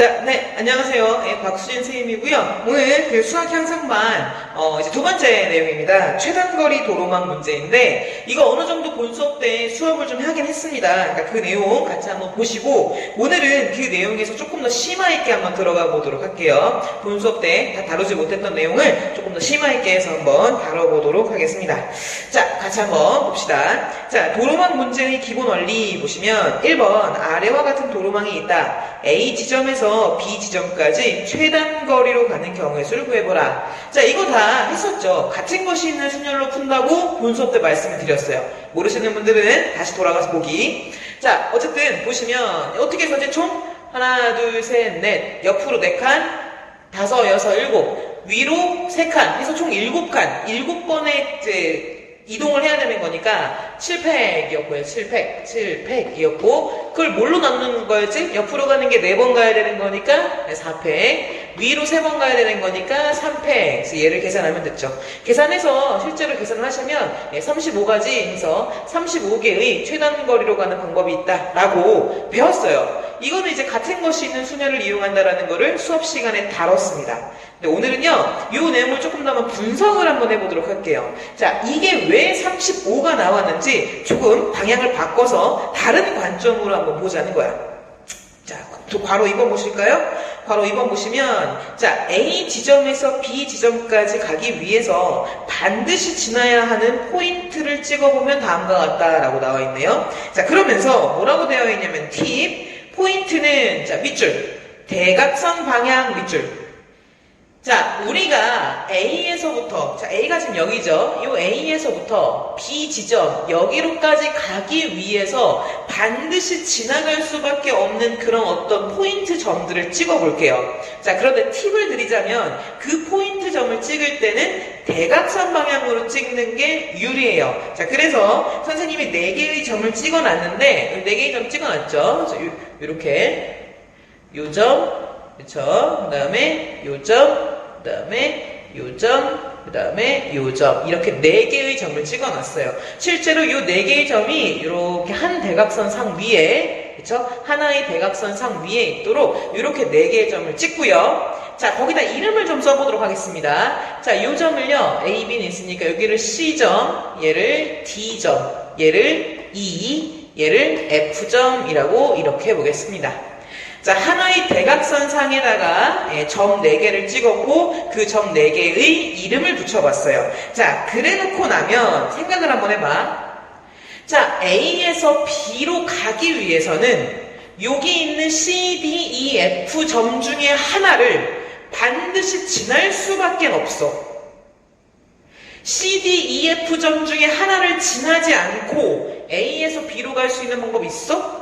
자, 네, 안녕하세요. 예, 박수진 선생님이고요. 오늘 그 수학 향상반, 이제 두 번째 내용입니다. 최단거리 도로망 문제인데, 이거 어느 정도 본 수업 때 수업을 좀 하긴 했습니다. 그러니까 그 내용 같이 한번 보시고, 오늘은 그 내용에서 조금 더 심화 있게 한번 들어가 보도록 할게요. 본 수업 때 다 다루지 못했던 내용을 조금 더 심화 있게 해서 한번 다뤄보도록 하겠습니다. 자, 같이 한번 봅시다. 자, 도로망 문제의 기본 원리 보시면, 1번, 아래와 같은 도로망이 있다. A 지점에서 B 지점까지 최단 거리로 가는 경우의 수를 구해보라. 자, 이거 다 했었죠. 같은 것이 있는 순열로 푼다고 본 수업 때 말씀을 드렸어요. 모르시는 분들은 다시 돌아가서 보기. 자, 어쨌든 보시면 어떻게 해서지 총 하나, 둘, 셋, 넷, 옆으로 4칸, 5, 6, 7, 위로 3칸 해서 총 7칸, 7번의 이제 이동을 해야 되는 거니까 7팩이었고요. 7팩이었고, 그걸 뭘로 나누는 거였지? 옆으로 가는 게 4번 가야 되는 거니까 4팩, 위로 3번 가야 되는 거니까 3팩. 그래서 얘를 계산하면 됐죠. 계산해서 실제로 계산을 하시면 35가지 해서 35개의 최단 거리로 가는 방법이 있다라고 배웠어요. 이거는 이제 같은 것이 있는 순열을 이용한다라는 거를 수업 시간에 다뤘습니다. 근데 오늘은요, 이 내용을 조금 더 한번 분석을 한번 해보도록 할게요. 자, 이게 왜 35가 나왔는지 조금 방향을 바꿔서 다른 관점으로 한번 보자는 거야. 자, 괄호 2번 보실까요? 괄호 2번 보시면, 자, A 지점에서 B 지점까지 가기 위해서 반드시 지나야 하는 포인트를 찍어보면 다음과 같다라고 나와 있네요. 자, 그러면서 뭐라고 되어 있냐면, 팁, 포인트는, 자, 밑줄, 대각선 방향 밑줄. 자, 우리가 A에서부터, 자, A가 지금 여기죠. 이 A에서부터 B 지점, 여기로까지 가기 위해서 반드시 지나갈 수밖에 없는 그런 어떤 포인트 점들을 찍어 볼게요. 자, 그런데 팁을 드리자면, 그 포인트 점을 찍을 때는 대각선 방향으로 찍는 게 유리해요. 자, 그래서 선생님이 4개의 점을 찍어 놨는데, 4개의 점 찍어 놨죠. 자, 요렇게. 요 점, 그쵸? 그 다음에 요 점, 그 다음에 요 점, 그 다음에 요 점. 이렇게 4개의 점을 찍어놨어요. 실제로 요 4개의 점이 이렇게 한 대각선 상 위에, 그쵸? 하나의 대각선 상 위에 있도록 이렇게 4개의 점을 찍고요. 자, 거기다 이름을 좀 써보도록 하겠습니다. 자, 요 점을요, A, B는 있으니까 여기를 C점, 얘를 D점, 얘를 E, 얘를 F점이라고 이렇게 해보겠습니다. 자, 하나의 대각선 상에다가 점 4개를 찍었고 그 점 4개의 이름을 붙여봤어요. 자, 그래놓고 나면 생각을 한번 해봐. 자, A에서 B로 가기 위해서는 여기 있는 C, D, E, F 점 중에 하나를 반드시 지날 수밖에 없어. C, D, E, F 점 중에 하나를 지나지 않고 A에서 B로 갈 수 있는 방법이 있어?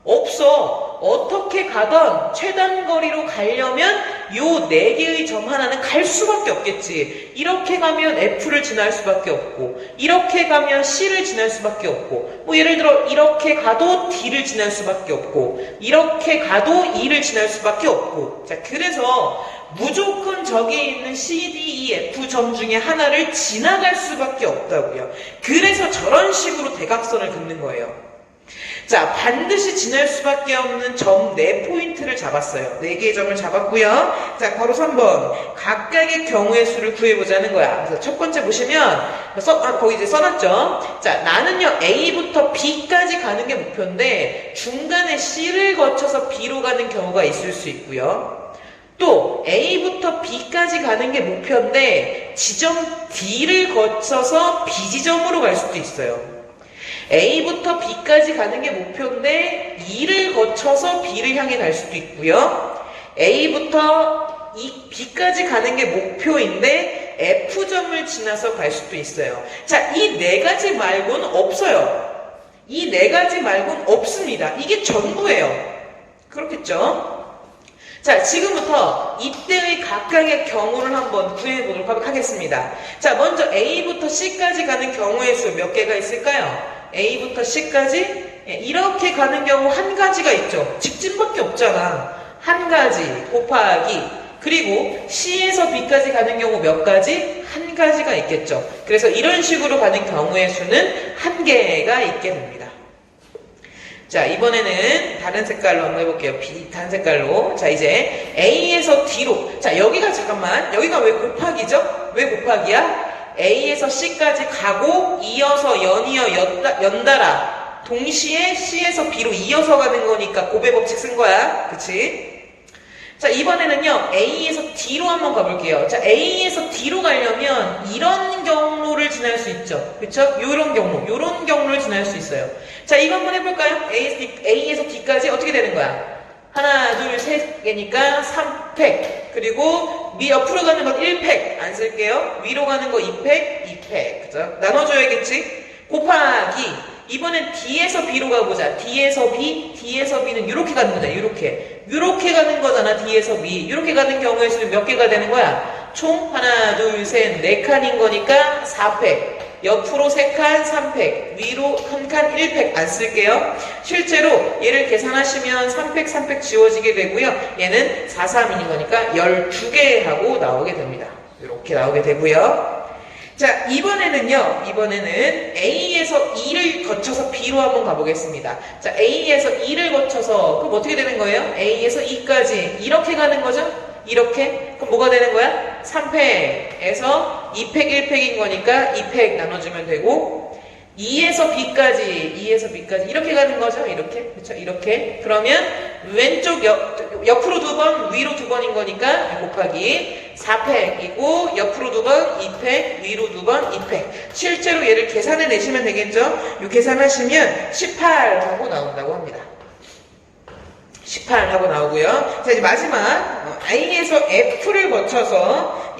없어. 어떻게 가던 최단 거리로 가려면 요 4개의 점 하나는 갈 수밖에 없겠지. 이렇게 가면 F를 지날 수밖에 없고, 이렇게 가면 C를 지날 수밖에 없고, 뭐 예를 들어 이렇게 가도 D를 지날 수밖에 없고, 이렇게 가도 E를 지날 수밖에 없고. 자, 그래서 무조건 저기에 있는 C, D, E, F 점 중에 하나를 지나갈 수밖에 없다고요. 그래서 저런 식으로 대각선을 긋는 거예요. 자, 반드시 지날 수밖에 없는 점 4포인트를 잡았어요. 4개의 점을 잡았고요. 자, 바로 3번. 각각의 경우의 수를 구해보자는 거야. 그래서 첫 번째 보시면, 거기 이제 써놨죠? 자, 나는요, A부터 B까지 가는 게 목표인데, 중간에 C를 거쳐서 B로 가는 경우가 있을 수 있고요. 또, A부터 B까지 가는 게 목표인데, 지점 D를 거쳐서 B지점으로 갈 수도 있어요. A부터 B까지 가는 게 목표인데 E를 거쳐서 B를 향해 갈 수도 있고요. A부터 B까지 가는 게 목표인데 F점을 지나서 갈 수도 있어요. 자, 이 4가지 말고는 없어요. 이 4가지 말고는 없습니다. 이게 전부예요. 그렇겠죠? 자, 지금부터 이때의 각각의 경우를 한번 구해보도록 하겠습니다. 자, 먼저 A부터 C까지 가는 경우의 수 몇 개가 있을까요? A부터 C까지 이렇게 가는 경우 한 가지가 있죠. 직진밖에 없잖아. 한 가지 곱하기, 그리고 C에서 B까지 가는 경우 몇 가지? 한 가지가 있겠죠. 그래서 이런 식으로 가는 경우의 수는 한 개가 있게 됩니다. 자, 이번에는 다른 색깔로 한번 해볼게요. 비슷한 색깔로. 자, 이제 A에서 D로. 자, 여기가 잠깐만. 여기가 왜 곱하기죠? 왜 곱하기야? A에서 C까지 가고 이어서 연달아 동시에 C에서 B로 이어서 가는 거니까 곱의 법칙 쓴 거야. 그치? 자, 이번에는요, A에서 D로 한번 가볼게요. 자, A에서 D로 가려면 이런 경로를 지날 수 있죠. 그쵸? 요런 경로를 지날 수 있어요. 자, 이거 한번 해볼까요? A에서 D까지 어떻게 되는 거야? 하나, 둘, 셋 개니까 3팩. 그리고 옆으로 가는 건 1팩. 안 쓸게요. 위로 가는 거 2팩, 2팩. 그죠? 나눠줘야겠지? 곱하기. 이번엔 D에서 B로 가보자. D에서 B, D에서 B는 이렇게 가는 거잖아. 이렇게 가는 거잖아. D에서 B. 이렇게 가는 경우에 수는 몇 개가 되는 거야? 총 하나, 둘, 셋, 4칸인 거니까 4팩. 옆으로 3칸, 3팩. 위로 1칸, 1팩. 안 쓸게요. 실제로 얘를 계산하시면 3팩, 3팩 지워지게 되고요. 얘는 4, 3인인 거니까 12개 하고 나오게 됩니다. 이렇게 나오게 되고요. 자, 이번에는 A에서 E를 거쳐서 B로 한번 가보겠습니다. 자, A에서 E를 거쳐서, 그럼 어떻게 되는 거예요? A에서 E까지 이렇게 가는 거죠? 이렇게? 그럼 뭐가 되는 거야? 3팩에서 2팩, 1팩인 거니까 2팩 나눠주면 되고, 2에서 B까지 이렇게 가는 거죠? 이렇게? 그쵸? 이렇게. 그러면 왼쪽 옆으로 2번, 위로 2번인 거니까 곱하기 4팩이고 옆으로 2번, 2팩, 위로 2번, 2팩. 실제로 얘를 계산해 내시면 되겠죠? 이 계산하시면 18하고 나온다고 합니다. 18하고 나오고요. 자, 이제 마지막 A에서 F를 거쳐서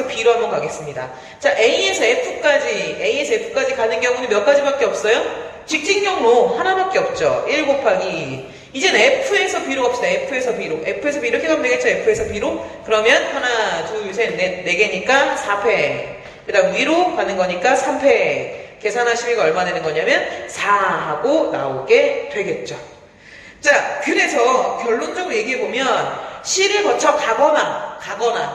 B로 한번 가겠습니다. 자, A에서 F까지 가는 경우는 몇 가지밖에 없어요? 직진 경로 하나밖에 없죠. 1 곱하기. 이제는 F에서 B로 갑시다. F에서 B 이렇게 가면 되겠죠? F에서 B로. 그러면 하나, 둘, 셋, 넷, 4개니까 4팩. 그 다음 위로 가는 거니까 3팩. 계산하시면 얼마 되는 거냐면 4하고 나오게 되겠죠. 자, 그래서 결론적으로 얘기해보면 C를 거쳐 가거나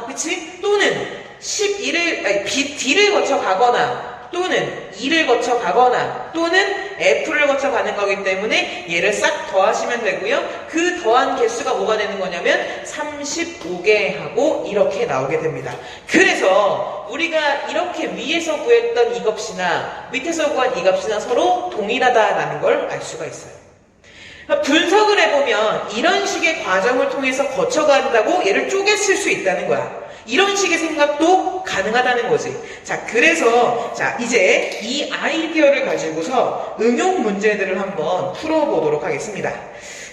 그치? 또는 D를 거쳐 가거나 또는 E를 거쳐 가거나 또는 F를 거쳐 가는 거기 때문에 얘를 싹 더하시면 되고요. 그 더한 개수가 뭐가 되는 거냐면 35개 하고 이렇게 나오게 됩니다. 그래서 우리가 이렇게 위에서 구했던 이 값이나 밑에서 구한 이 값이나 서로 동일하다라는 걸 알 수가 있어요. 분석을 해보면 이런 식의 과정을 통해서 거쳐간다고 얘를 쪼개 쓸 수 있다는 거야. 이런 식의 생각도 가능하다는 거지. 자, 그래서 이제 이 아이디어를 가지고서 응용 문제들을 한번 풀어보도록 하겠습니다.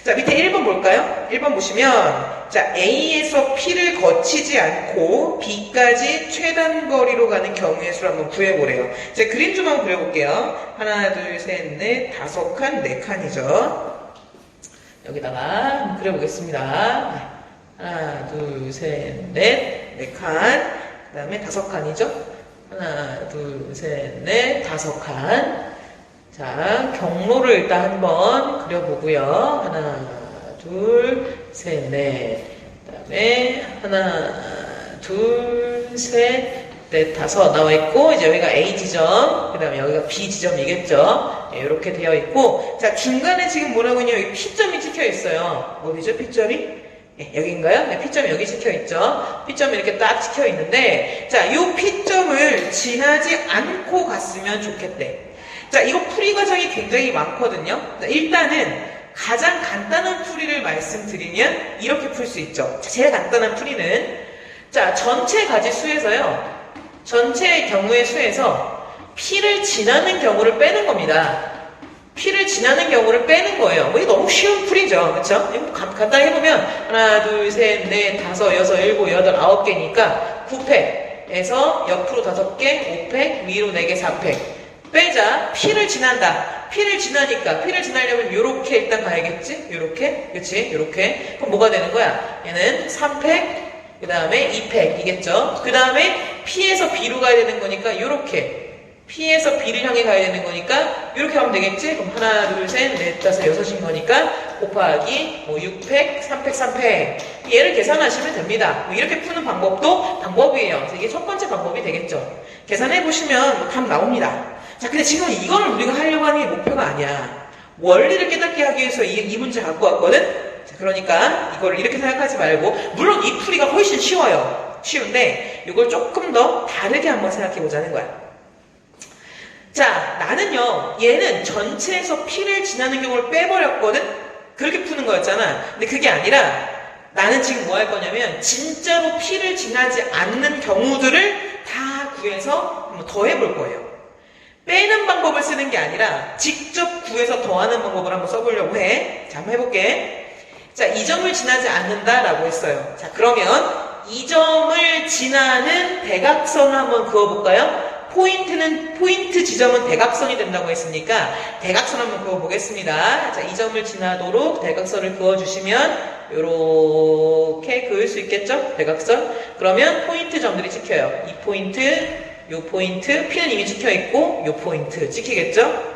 자, 밑에 1번 볼까요? 1번 보시면 자, A에서 P를 거치지 않고 B까지 최단 거리로 가는 경우의 수를 한번 구해보래요. 제 그림 좀 한번 그려볼게요. 하나, 둘, 셋, 넷, 5칸, 4칸이죠. 여기다가 한번 그려보겠습니다. 하나, 둘, 셋, 넷, 4칸. 그 다음에 5칸이죠. 하나, 둘, 셋, 넷, 5칸. 자, 경로를 일단 한번 그려보고요. 하나, 둘, 셋, 넷. 그 다음에 하나, 둘, 셋, 넷, 5 나와있고, 이제 여기가 A 지점, 그 다음에 여기가 B 지점이겠죠. 네, 이렇게 되어 있고, 자, 중간에 지금 뭐라고 했냐, 여기 P점이 찍혀 있어요. 어디죠, P점이? 네, 여기인가요? 네, P점이 여기 찍혀 있죠. P점이 이렇게 딱 찍혀 있는데, 자, 이 P점을 지나지 않고 갔으면 좋겠대. 자, 이거 풀이 과정이 굉장히 많거든요. 자, 일단은 가장 간단한 풀이를 말씀드리면 이렇게 풀 수 있죠. 자, 제일 간단한 풀이는 자, 전체 가지수에서요. 전체 경우의 수에서 P를 지나는 경우를 빼는 겁니다. P를 지나는 경우를 빼는 거예요. 뭐 이게 너무 쉬운 풀이죠. 그쵸? 간단히 해보면 하나, 둘, 셋, 넷, 5, 6, 7, 8, 9개니까 9팩에서 옆으로 5개, 5팩, 위로 4개, 4팩. 빼자. P를 지난다. P를 지나려면 요렇게 일단 가야겠지? 요렇게? 그치? 요렇게. 그럼 뭐가 되는 거야? 얘는 3팩, 그 다음에 2팩이겠죠? 그 다음에 P에서 B로 가야 되는 거니까 요렇게. P에서 B를 향해 가야 되는 거니까 요렇게 하면 되겠지? 그럼 하나, 둘, 셋, 넷, 5, 6인 거니까 곱하기 6팩, 3팩, 3팩. 얘를 계산하시면 됩니다. 이렇게 푸는 방법도 방법이에요. 그래서 이게 첫 번째 방법이 되겠죠. 계산해보시면 답 나옵니다. 자, 근데 지금 이걸 우리가 하려고 하는 게 목표가 아니야. 원리를 깨닫게 하기 위해서 이 문제 갖고 왔거든? 자, 그러니까 이걸 이렇게 생각하지 말고, 물론 이 풀이가 훨씬 쉬워요. 쉬운데 이걸 조금 더 다르게 한번 생각해 보자는 거야. 자, 나는요, 얘는 전체에서 P를 지나는 경우를 빼버렸거든? 그렇게 푸는 거였잖아. 근데 그게 아니라 나는 지금 뭐 할 거냐면 진짜로 P를 지나지 않는 경우들을 다 구해서 한번 더 해볼 거예요. 빼는 방법을 쓰는 게 아니라 직접 구해서 더하는 방법을 한번 써보려고 해. 자, 한번 해볼게. 자, 이 점을 지나지 않는다라고 했어요. 자, 그러면 이 점을 지나는 대각선을 한번 그어볼까요? 포인트 지점은 대각선이 된다고 했으니까 대각선 한번 그어보겠습니다. 자, 이 점을 지나도록 대각선을 그어주시면 이렇게 그을 수 있겠죠? 대각선. 그러면 포인트 점들이 찍혀요. 이 포인트, 요 포인트, P는 이미 찍혀있고 요 포인트 찍히겠죠?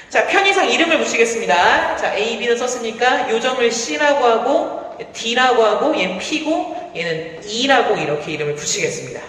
자, 편의상 이름을 붙이겠습니다. 자, A, B는 썼으니까 요 점을 C라고 하고 D라고 하고 얘는 P고 얘는 E라고 이렇게 이름을 붙이겠습니다.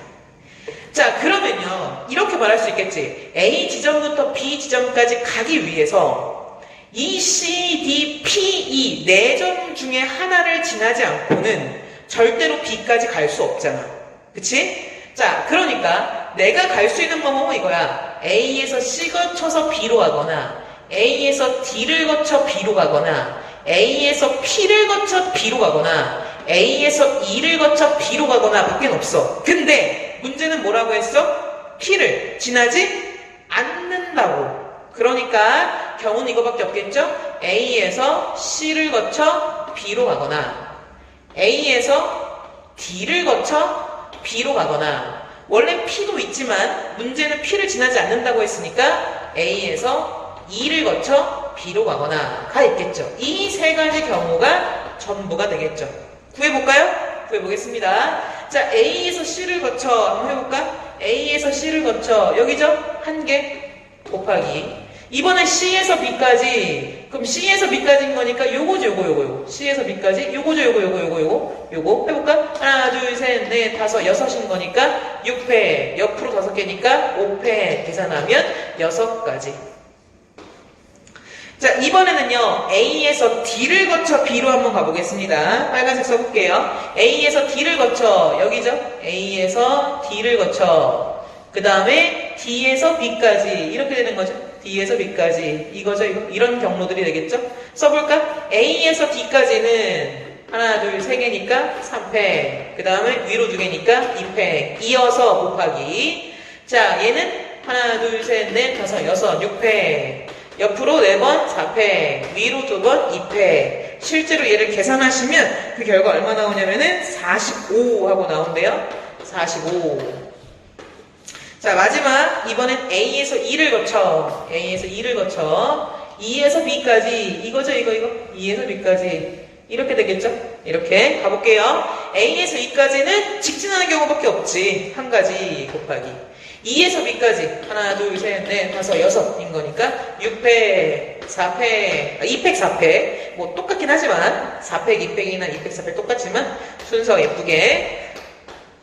자, 그러면요, 이렇게 말할 수 있겠지. A 지점부터 B 지점까지 가기 위해서 E, C, D, P, E 네 점 중에 하나를 지나지 않고는 절대로 B까지 갈 수 없잖아. 그치? 자, 그러니까 내가 갈 수 있는 방법은 이거야. A에서 C 거쳐서 B로 가거나 A에서 D를 거쳐 B로 가거나 A에서 P를 거쳐 B로 가거나 A에서 E를 거쳐 B로 가거나 밖엔 없어. 근데 문제는 뭐라고 했어? P를 지나지 않는다고. 그러니까 경우는 이거밖에 없겠죠? A에서 C를 거쳐 B로 가거나 A에서 D를 거쳐 B로 가거나, 원래 P도 있지만 문제는 P를 지나지 않는다고 했으니까 A에서 E를 거쳐 B로 가거나 가 있겠죠. 이 세 가지 경우가 전부가 되겠죠. 구해볼까요? 구해보겠습니다. 자, A에서 C를 거쳐 한번 해볼까? A에서 C를 거쳐 여기죠? 한 개 곱하기 이번엔 C에서 B까지. 그럼 C에서 B까지인 거니까 요거죠, 요거. C에서 B까지 요거죠, 요거 해볼까? 하나, 둘, 셋, 넷, 다섯, 여섯인 거니까 6회, 옆으로 5개니까 5회 계산하면 6가지. 자, 이번에는요, A에서 D를 거쳐 B로 한번 가보겠습니다. 빨간색 써볼게요. A에서 D를 거쳐, 여기죠? A에서 D를 거쳐, 그 다음에 D에서 B까지, 이렇게 되는 거죠. D에서 B까지, 이거죠, 이거. 이런 경로들이 되겠죠? 써볼까? A에서 D까지는 하나, 둘, 3개니까 3팩, 그 다음에 위로 2개니까 2팩, 이어서 곱하기. 자, 얘는 하나, 둘, 셋, 넷, 다섯, 여섯, 6팩. 옆으로 4번 4팩, 위로 2번 2팩. 실제로 얘를 계산하시면 그 결과 얼마 나오냐면은 45 하고 나온대요. 45. 자, 마지막 이번엔 A에서 E를 거쳐, E에서 B까지, 이거죠, 이거. E에서 B까지. 이렇게 되겠죠? 이렇게 가볼게요. A에서 E까지는 직진하는 경우밖에 없지. 한 가지 곱하기. 2에서 B까지 하나, 둘, 셋, 넷, 다섯, 6인 거니까 6팩, 4팩, 2팩, 4팩 뭐 똑같긴 하지만 4팩, 2팩이나 2팩, 4팩 똑같지만 순서 예쁘게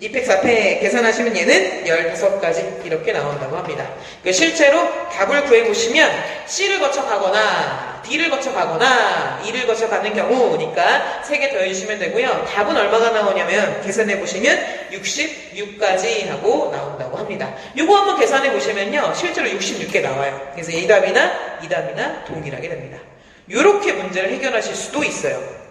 2팩, 4팩 계산하시면 얘는 15가지 이렇게 나온다고 합니다. 실제로 답을 구해보시면 C를 거쳐 가거나 D를 거쳐 가거나 E를 거쳐 가는 경우니까 3개 더해주시면 되고요. 답은 얼마가 나오냐면 계산해보시면 66까지 하고 나온다고 합니다. 이거 한번 계산해보시면요. 실제로 66개 나와요. 그래서 이 답이나 이 답이나 동일하게 됩니다. 이렇게 문제를 해결하실 수도 있어요.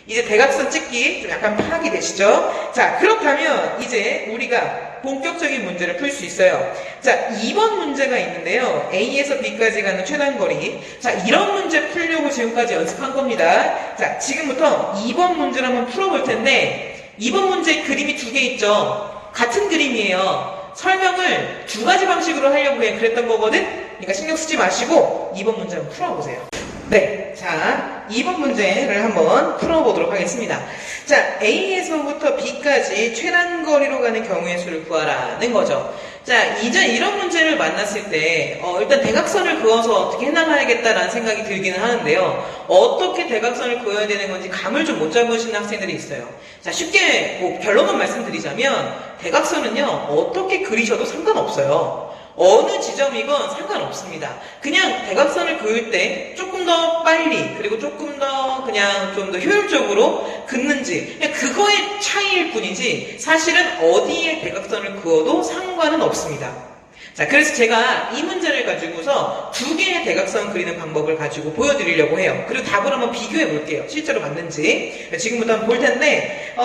이제 대각선 찍기 좀 약간 파악이 되시죠? 자, 그렇다면 이제 우리가 본격적인 문제를 풀 수 있어요. 자, 2번 문제가 있는데요. A에서 B까지 가는 최단거리. 자, 이런 문제 풀려고 지금까지 연습한 겁니다. 자, 지금부터 2번 문제를 한번 풀어볼 텐데 2번 문제 그림이 2개 있죠? 같은 그림이에요. 설명을 2가지 방식으로 하려고 그랬던 거거든? 그러니까 신경 쓰지 마시고 2번 문제 한번 풀어보세요. 네, 자, 2번 문제를 한번 풀어보도록 하겠습니다. 자, A에서부터 B까지 최단거리로 가는 경우의 수를 구하라는 거죠. 자, 이제 이런 문제를 만났을 때 일단 대각선을 그어서 어떻게 해나가야겠다라는 생각이 들기는 하는데요. 어떻게 대각선을 그어야 되는 건지 감을 좀 못 잡으시는 학생들이 있어요. 자, 쉽게 결론만 말씀드리자면 대각선은요, 어떻게 그리셔도 상관없어요. 어느 지점이건 상관없습니다. 그냥 대각선을 그을 때 조금 더 빨리 그리고 조금 더 그냥 좀 더 효율적으로 긋는지 그냥 그거의 차이일 뿐이지 사실은 어디에 대각선을 그어도 상관은 없습니다. 자, 그래서 제가 이 문제를 가지고서 두 개의 대각선 그리는 방법을 가지고 보여드리려고 해요. 그리고 답을 한번 비교해 볼게요. 실제로 맞는지. 지금부터 한번 볼 텐데,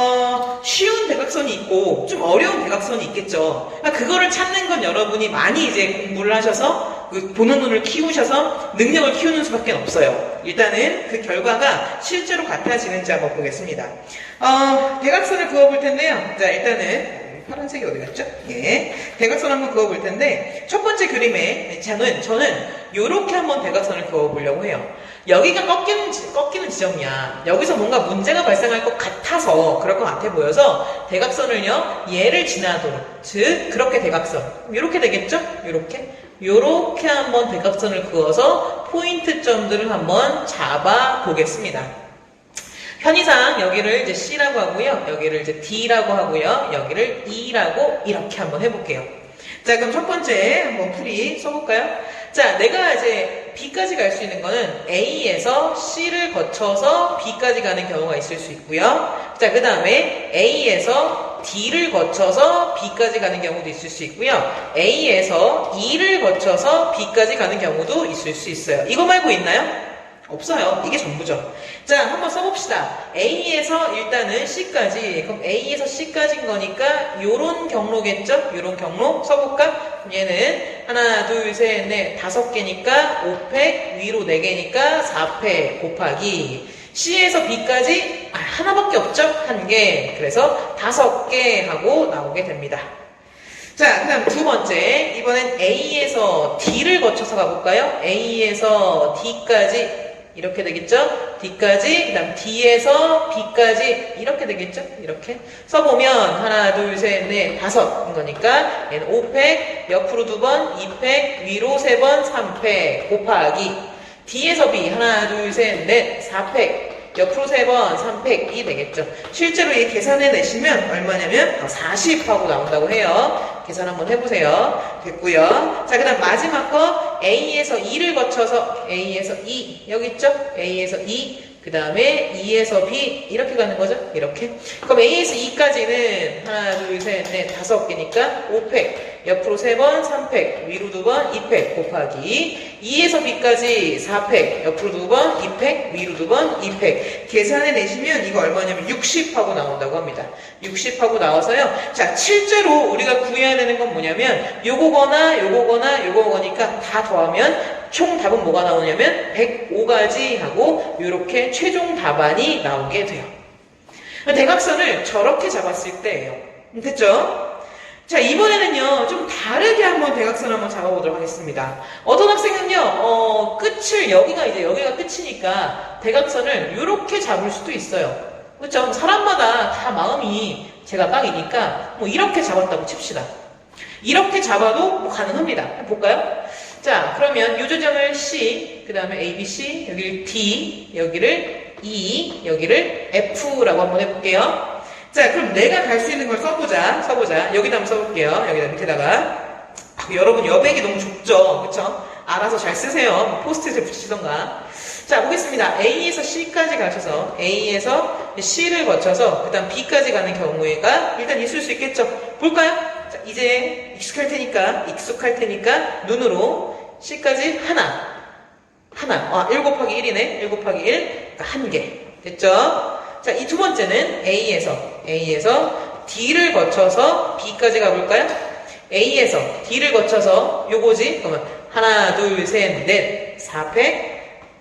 쉬운 대각선이 있고 좀 어려운 대각선이 있겠죠. 그러니까 그거를 찾는 건 여러분이 많이 이제 공부를 하셔서 보는 눈을 키우셔서 능력을 키우는 수밖에 없어요. 일단은 그 결과가 실제로 같아지는지 한번 보겠습니다. 대각선을 그어볼 텐데요. 자, 일단은 파란색이 어디 갔죠? 예. 대각선 한번 그어볼 텐데, 첫 번째 그림에, 저는 요렇게 한번 대각선을 그어보려고 해요. 여기가 꺾이는 지점이야. 여기서 뭔가 문제가 발생할 것 같아서, 그럴 것 같아 보여서, 대각선을요, 얘를 지나도록. 즉, 그렇게 대각선. 요렇게 되겠죠? 요렇게 한번 대각선을 그어서, 포인트점들을 한번 잡아 보겠습니다. 편의상 여기를 이제 C라고 하고요. 여기를 이제 D라고 하고요. 여기를 E라고 이렇게 한번 해볼게요. 자, 그럼 첫 번째 한번 풀이 써볼까요? 자, 내가 이제 B까지 갈 수 있는 거는 A에서 C를 거쳐서 B까지 가는 경우가 있을 수 있고요. 자, 그 다음에 A에서 D를 거쳐서 B까지 가는 경우도 있을 수 있고요. A에서 E를 거쳐서 B까지 가는 경우도 있을 수 있어요. 이거 말고 있나요? 없어요. 이게 전부죠. 자, 한번 써봅시다. A에서 일단은 C까지. 그럼 A에서 C까지인 거니까 요런 경로겠죠? 요런 경로 써볼까? 그럼 얘는 하나, 둘, 셋, 넷, 5개니까 5팩, 위로 4개니까 4팩 곱하기 C에서 B까지 하나밖에 없죠? 1개. 그래서 5개 하고 나오게 됩니다. 자, 그 다음 두 번째. 이번엔 A에서 D를 거쳐서 가볼까요? A에서 D까지 이렇게 되겠죠? D까지, 그 다음 D에서 B까지 이렇게 되겠죠? 이렇게 써보면 하나, 둘, 셋, 넷, 5인 거니까 얘는 5팩, 옆으로 2번, 2팩, 위로 3번, 3팩 곱하기 D에서 B 하나, 둘, 셋, 넷, 4팩 옆으로 3번, 3팩이 되겠죠. 실제로 이 계산해 내시면 얼마냐면 40하고 나온다고 해요. 계산 한번 해보세요. 됐고요. 자, 그 다음 마지막 거 A에서 E를 거쳐서 A에서 E 여기 있죠? A에서 E 그 다음에 E에서 B 이렇게 가는 거죠? 이렇게. 그럼 A에서 E까지는 하나, 둘, 셋, 넷, 5개니까 5팩 옆으로 3번, 3팩 위로 2번, 2팩 곱하기 E에서 B까지 4팩 옆으로 2번, 2팩 위로 2번, 2팩 계산해 내시면 이거 얼마냐면 60하고 나온다고 합니다. 60하고 나와서요. 자, 실제로 우리가 구해야 되는 건 뭐냐면 요거거니까 다 더하면 총 답은 뭐가 나오냐면 105가지 하고 이렇게 최종 답안이 나오게 돼요. 대각선을 저렇게 잡았을 때예요. 됐죠? 자, 이번에는요 좀 다르게 한번 대각선 한번 잡아보도록 하겠습니다. 어떤 학생은요 여기가 끝이니까 대각선을 이렇게 잡을 수도 있어요. 그렇죠? 사람마다 다 마음이 제가 빡이니까 뭐 이렇게 잡았다고 칩시다. 이렇게 잡아도 뭐 가능합니다. 한번 볼까요? 자, 그러면 요 조점을 C, 그 다음에 A, B, C, 여기를 D, 여기를 E, 여기를 F라고 한번 해볼게요. 자, 그럼 내가 갈 수 있는 걸 써보자. 여기다 한번 써볼게요. 여기다 밑에다가. 여러분 여백이 너무 좁죠? 그쵸? 알아서 잘 쓰세요. 포스트잇을 붙이시던가. 자, 보겠습니다. A에서 C까지 가셔서 A에서 C를 거쳐서 그 다음 B까지 가는 경우가 일단 있을 수 있겠죠? 볼까요? 자, 이제 익숙할 테니까 눈으로 C까지 하나. 1 곱하기 1이네. 1 곱하기 1. 그러니까 1개. 됐죠? 자, 이 두 번째는 A에서 D를 거쳐서 B까지 가볼까요? A에서 D를 거쳐서 요거지? 그러면 하나, 둘, 셋, 넷, 4팩.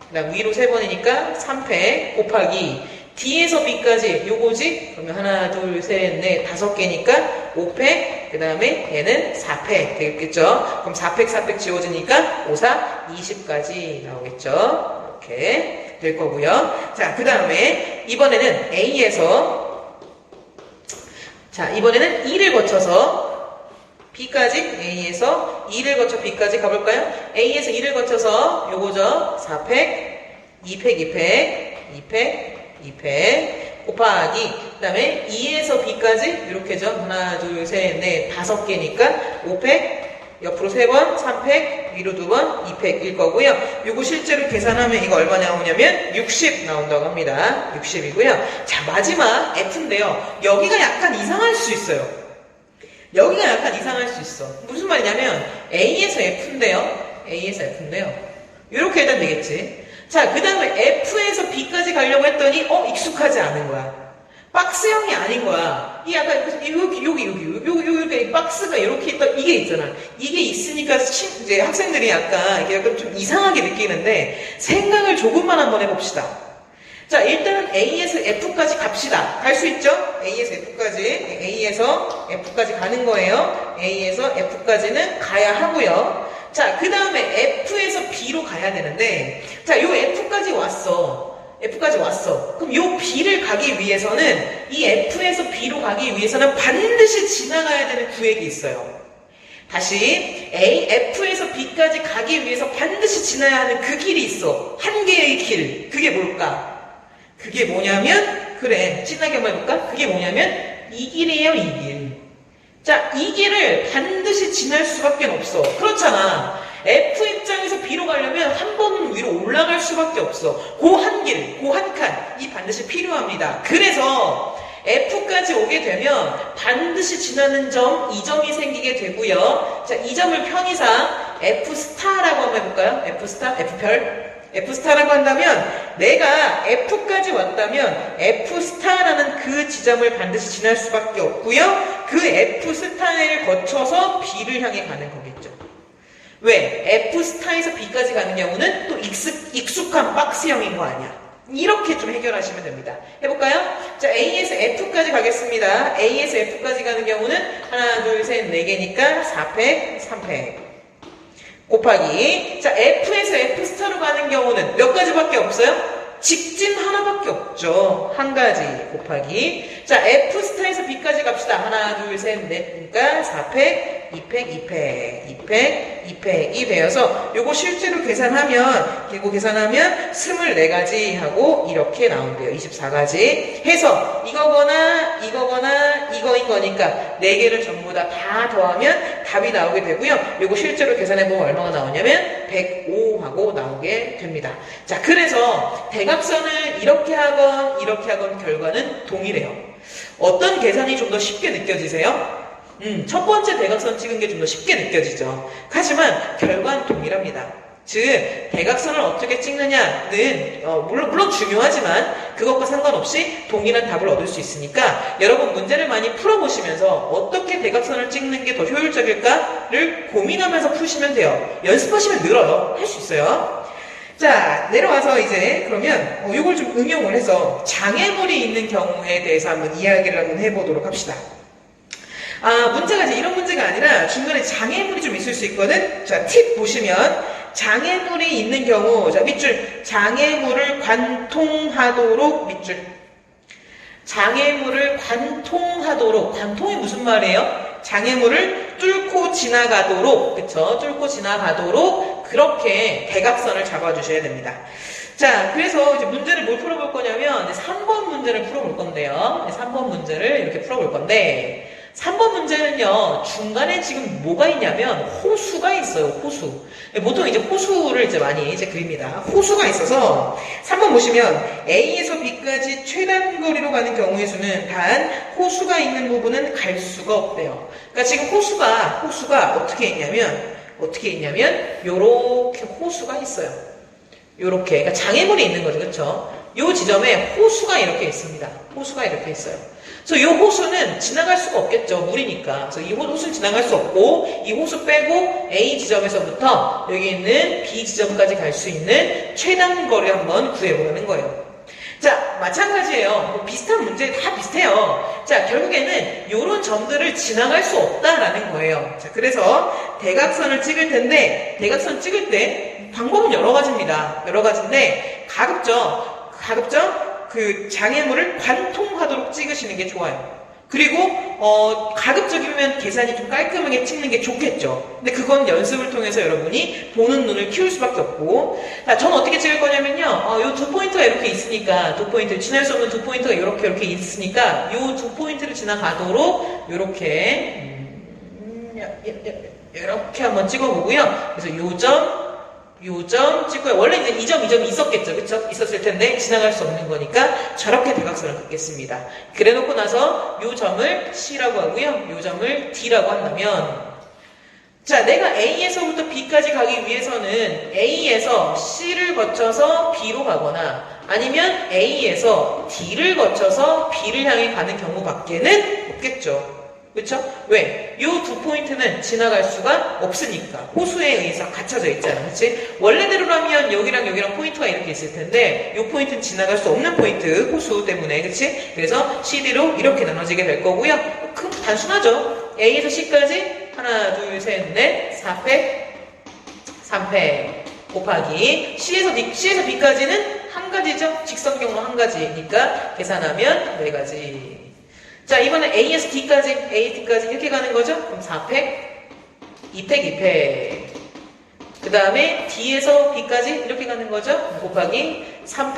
그 다음 위로 3번이니까 3팩 곱하기 D에서 B까지 요거지? 그러면 하나, 둘, 셋, 넷, 5개니까 5팩 그 다음에 얘는 4팩 되겠죠? 그럼 4팩 지워지니까 5, 4, 20까지 나오겠죠? 이렇게 될 거고요. 자, 그 다음에 이번에는 이번에는 E를 거쳐서 B까지 A에서 E를 거쳐 B까지 가볼까요? A에서 E를 거쳐서 요거죠. 4팩 2팩 곱하기 그 다음에 E에서 B까지 이렇게죠. 하나, 둘, 셋, 넷, 5개니까 5팩 옆으로 3번 3팩, 위로 2번 2팩일 거고요. 요거 실제로 계산하면 이거 얼마 나오냐면 60 나온다고 합니다. 60이고요. 자, 마지막 F인데요. 여기가 약간 이상할 수 있어요. 여기가 약간 이상할 수 있어. 무슨 말이냐면 A에서 F인데요. A에서 F인데요. 이렇게 일단 되겠지. 자, 그 다음에 F에서 B까지 가려고 했더니 익숙하지 않은 거야. 박스형이 아닌 거야. 이 약간 여기 박스가 이렇게 있다 이게 있잖아. 이게 있으니까 이제 학생들이 약간 좀 이상하게 느끼는데 생각을 조금만 한번 해봅시다. 자, 일단 A에서 F까지 갑시다. 갈 수 있죠? A에서 F까지 가는 거예요. A에서 F까지는 가야 하고요. 자, 그 다음에 F에서 B로 가야 되는데, 자, 요 F까지 왔어. 그럼 요 B를 가기 위해서는, 이 F에서 B로 가기 위해서는 반드시 지나가야 되는 구획이 있어요. 다시, F에서 B까지 가기 위해서 반드시 지나야 하는 그 길이 있어. 한 개의 길. 그게 뭘까? 그게 뭐냐면, 그래, 신나게 한번 해볼까? 그게 뭐냐면, 이 길이에요, 이 길. 자, 이 길을 반드시 지날 수밖에 없어. 그렇잖아. F 입장에서 B로 가려면 한 번 위로 올라갈 수밖에 없어. 그 한 길, 그 한 칸, 이 반드시 필요합니다. 그래서 F까지 오게 되면 반드시 지나는 점, 이 점이 생기게 되고요. 자, 이 점을 편의상 F스타라고 한번 해볼까요? F스타, F스타라고 한다면 내가 F까지 왔다면 F스타라는 그 지점을 반드시 지날 수밖에 없고요. 그 F스타를 거쳐서 B를 향해 가는 거겠죠. 왜? F스타에서 B까지 가는 경우는 또 익숙한 박스형인 거 아니야. 이렇게 좀 해결하시면 됩니다. 해볼까요? 자, A에서 F까지 가겠습니다. A에서 F까지 가는 경우는 하나, 둘, 셋, 4개니까 4팩, 3팩. 곱하기. 자, F에서 F스타로 가는 경우는 몇 가지밖에 없어요? 직진 하나밖에 없죠. 한 가지 곱하기. 자, F스타에서 B까지 갑시다. 하나, 둘, 셋, 넷. 그러니까 4팩, 2팩이 되어서 요거 실제로 계산하면 24가지 하고 이렇게 나온대요. 24가지 해서 이거거나 이거인 거니까 4개를 전부 다 더하면 답이 나오게 되고요. 요거 실제로 계산해보면 얼마가 나오냐면 105 하고 나오게 됩니다. 자, 그래서 대각선을 이렇게 하건 결과는 동일해요. 어떤 계산이 좀 더 쉽게 느껴지세요? 첫 번째 대각선 찍은 게 좀 더 쉽게 느껴지죠. 하지만 결과는 동일합니다. 즉, 대각선을 어떻게 찍느냐는 물론 중요하지만 그것과 상관없이 동일한 답을 얻을 수 있으니까 여러분 문제를 많이 풀어보시면서 어떻게 대각선을 찍는 게 더 효율적일까를 고민하면서 푸시면 돼요. 연습하시면 늘어요. 할 수 있어요. 자, 내려와서 이제 그러면 이걸 좀 응용을 해서 장애물이 있는 경우에 대해서 한번 이야기를 한번 해보도록 합시다. 문제가 이제 이런 문제가 아니라 중간에 장애물이 좀 있을 수 있거든. 자, 팁 보시면 장애물이 있는 경우, 자, 밑줄 장애물을 관통하도록 밑줄 장애물을 관통하도록. 관통이 무슨 말이에요? 장애물을 뚫고 지나가도록, 그쵸? 뚫고 지나가도록 그렇게 대각선을 잡아주셔야 됩니다. 자, 그래서 이제 문제를 뭘 풀어볼 거냐면 3번 문제를 풀어볼 건데요. 3번 문제를 이렇게 풀어볼 건데 3번 문제는요, 중간에 지금 뭐가 있냐면 호수가 있어요. 호수. 보통 이제 호수를 이제 많이 이제 그립니다. 호수가 있어서 3번 보시면 A에서 B까지 최단 거리로 가는 경우의 수는 단 호수가 있는 부분은 갈 수가 없대요. 그러니까 지금 호수가 어떻게 있냐면 요렇게 호수가 있어요. 요렇게. 그러니까 장애물이 있는 거죠. 그렇죠? 요 지점에 호수가 이렇게 있습니다. 호수가 이렇게 있어요. 그래서 이 호수는 지나갈 수가 없겠죠. 물이니까. 그래서 이 호수는 지나갈 수 없고 이 호수 빼고 A 지점에서부터 여기 있는 B 지점까지 갈 수 있는 최단 거리 한번 구해보는 거예요. 자, 마찬가지예요. 비슷한 문제 다 비슷해요. 자, 결국에는 이런 점들을 지나갈 수 없다라는 거예요. 자, 그래서 대각선을 찍을 텐데 대각선 찍을 때 방법은 여러 가지입니다. 여러 가지인데 가급적 그 장애물을 관통하도록 찍으시는 게 좋아요. 그리고 가급적이면 계산이 좀 깔끔하게 찍는 게 좋겠죠. 근데 그건 연습을 통해서 여러분이 보는 눈을 키울 수밖에 없고. 자, 저는 어떻게 찍을 거냐면요. 요 2포인트가 이렇게 있으니까 2포인트 지날 수 없는 2포인트가 이렇게 있으니까 요 2포인트를 지나가도록 요렇게 이렇게 한번 찍어보고요. 그래서 요점 찍고요. 원래 이제 이 점이 있었겠죠. 그쵸? 있었을 텐데 지나갈 수 없는 거니까 저렇게 대각선을 긋겠습니다. 그래 놓고 나서 요 점을 C라고 하고요. 요 점을 D라고 한다면 자, 내가 A에서부터 B까지 가기 위해서는 A에서 C를 거쳐서 B로 가거나 아니면 A에서 D를 거쳐서 B를 향해 가는 경우밖에는 없겠죠. 그쵸? 왜? 이 두 포인트는 지나갈 수가 없으니까. 호수에 의해서 갇혀져 있잖아. 그치? 원래대로라면 여기랑 여기랑 포인트가 이렇게 있을 텐데 이 포인트는 지나갈 수 없는 포인트, 호수 때문에. 그치? 그래서 CD로 이렇게 나눠지게 될 거고요. 단순하죠? A에서 C까지 하나, 둘, 셋, 넷, 4팩, 3팩 곱하기 C에서 B까지는 한 가지죠? 직선 경로 한 가지니까 계산하면 네 가지. 자, 이번에 A에서 D까지 이렇게 가는 거죠? 그럼 4팩, 2팩, 2팩. 그 다음에 D에서 B까지 이렇게 가는 거죠? 곱하기 3팩,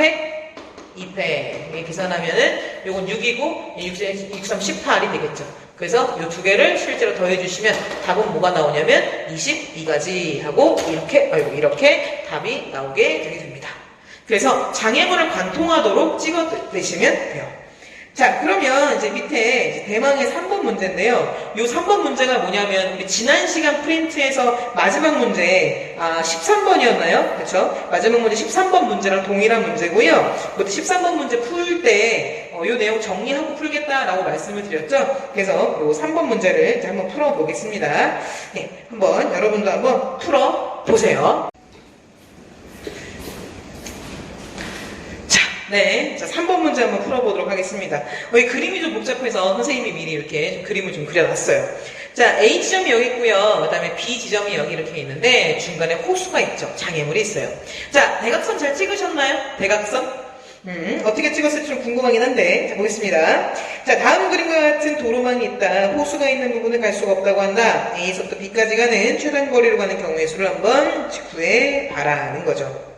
2팩. 이렇게 계산하면은 요건 6이고 6, 3, 18이 되겠죠. 그래서 이 두 개를 실제로 더해주시면 답은 뭐가 나오냐면 22가지 하고 이렇게 답이 나오게 되게 됩니다. 그래서 장애물을 관통하도록 찍어내시면 돼요. 자, 그러면 이제 밑에 이제 대망의 3번 문제인데요. 이 3번 문제가 뭐냐면 우리 지난 시간 프린트에서 마지막 문제 13번이었나요? 그렇죠? 마지막 문제 13번 문제랑 동일한 문제고요. 그때 13번 문제 풀 때 이 내용 정리하고 풀겠다라고 말씀을 드렸죠. 그래서 이 3번 문제를 이제 한번 풀어보겠습니다. 네, 한번 여러분도 한번 풀어보세요. 네, 자 3번 문제 한번 풀어보도록 하겠습니다. 이 그림이 좀 복잡해서 선생님이 미리 이렇게 좀 그림을 좀 그려놨어요. 자, A 지점이 여기 있고요. 그 다음에 B 지점이 여기 이렇게 있는데 중간에 호수가 있죠. 장애물이 있어요. 자, 대각선 잘 찍으셨나요? 대각선? 어떻게 찍었을지 좀 궁금하긴 한데 자, 보겠습니다. 자, 다음 그림과 같은 도로망이 있다. 호수가 있는 부분을 갈 수가 없다고 한다. A에서부터 B까지 가는 최단 거리로 가는 경우의 수를 한번 구해 봐라는 거죠.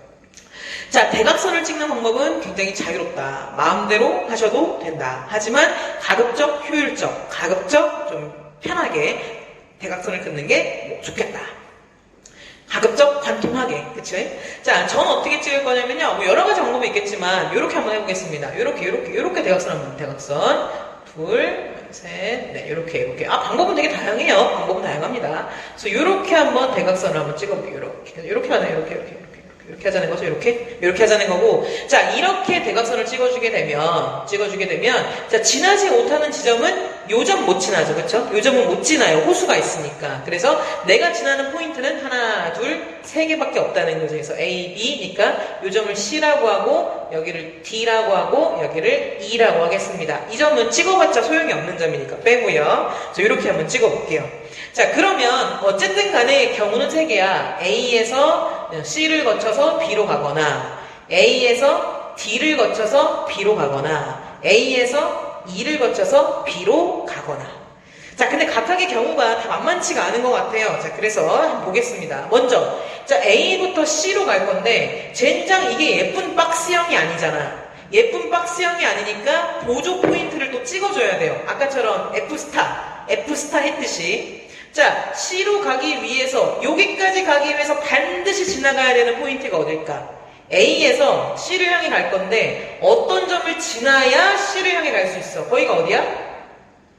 자, 대각선을 찍는 방법은 굉장히 자유롭다. 마음대로 하셔도 된다. 하지만 가급적 효율적, 가급적 좀 편하게 대각선을 긋는 게 좋겠다. 가급적 관통하게, 그치? 자, 저는 어떻게 찍을 거냐면요. 뭐 여러 가지 방법이 있겠지만 요렇게 한번 해보겠습니다. 요렇게 대각선 한번 대각선. 둘, 셋, 넷, 요렇게. 방법은 되게 다양해요. 방법은 다양합니다. 그래서 요렇게 한번 대각선을 한번 찍어볼게요. 요렇게 하나요? 이렇게 하자는 거죠. 이렇게 하자는 거고. 자, 이렇게 대각선을 찍어주게 되면, 자, 지나지 못하는 지점은 요 점 못 지나죠. 그쵸? 요 점은 못 지나요. 호수가 있으니까. 그래서 내가 지나는 포인트는 하나, 둘, 세 개밖에 없다는 거죠. 그래서 A, B니까 요 점을 C라고 하고, 여기를 D라고 하고, 여기를 E라고 하겠습니다. 이 점은 찍어봤자 소용이 없는 점이니까 빼고요. 그래서 이렇게 한번 찍어볼게요. 자, 그러면 어쨌든 간에 경우는 세 개야. A에서 C를 거쳐서 B로 가거나 A에서 D를 거쳐서 B로 가거나 A에서 E를 거쳐서 B로 가거나. 자, 근데 각각의 경우가 다 만만치가 않은 것 같아요. 자, 그래서 한번 보겠습니다. 먼저 자, A부터 C로 갈 건데 젠장 이게 예쁜 박스형이 아니잖아. 예쁜 박스형이 아니니까 보조 포인트를 또 찍어줘야 돼요. 아까처럼 F스타 했듯이. 자, C로 가기 위해서 여기까지 가기 위해서 반드시 지나가야 되는 포인트가 어딜까? A에서 C를 향해 갈 건데 어떤 점을 지나야 C를 향해 갈 수 있어? 거기가 어디야?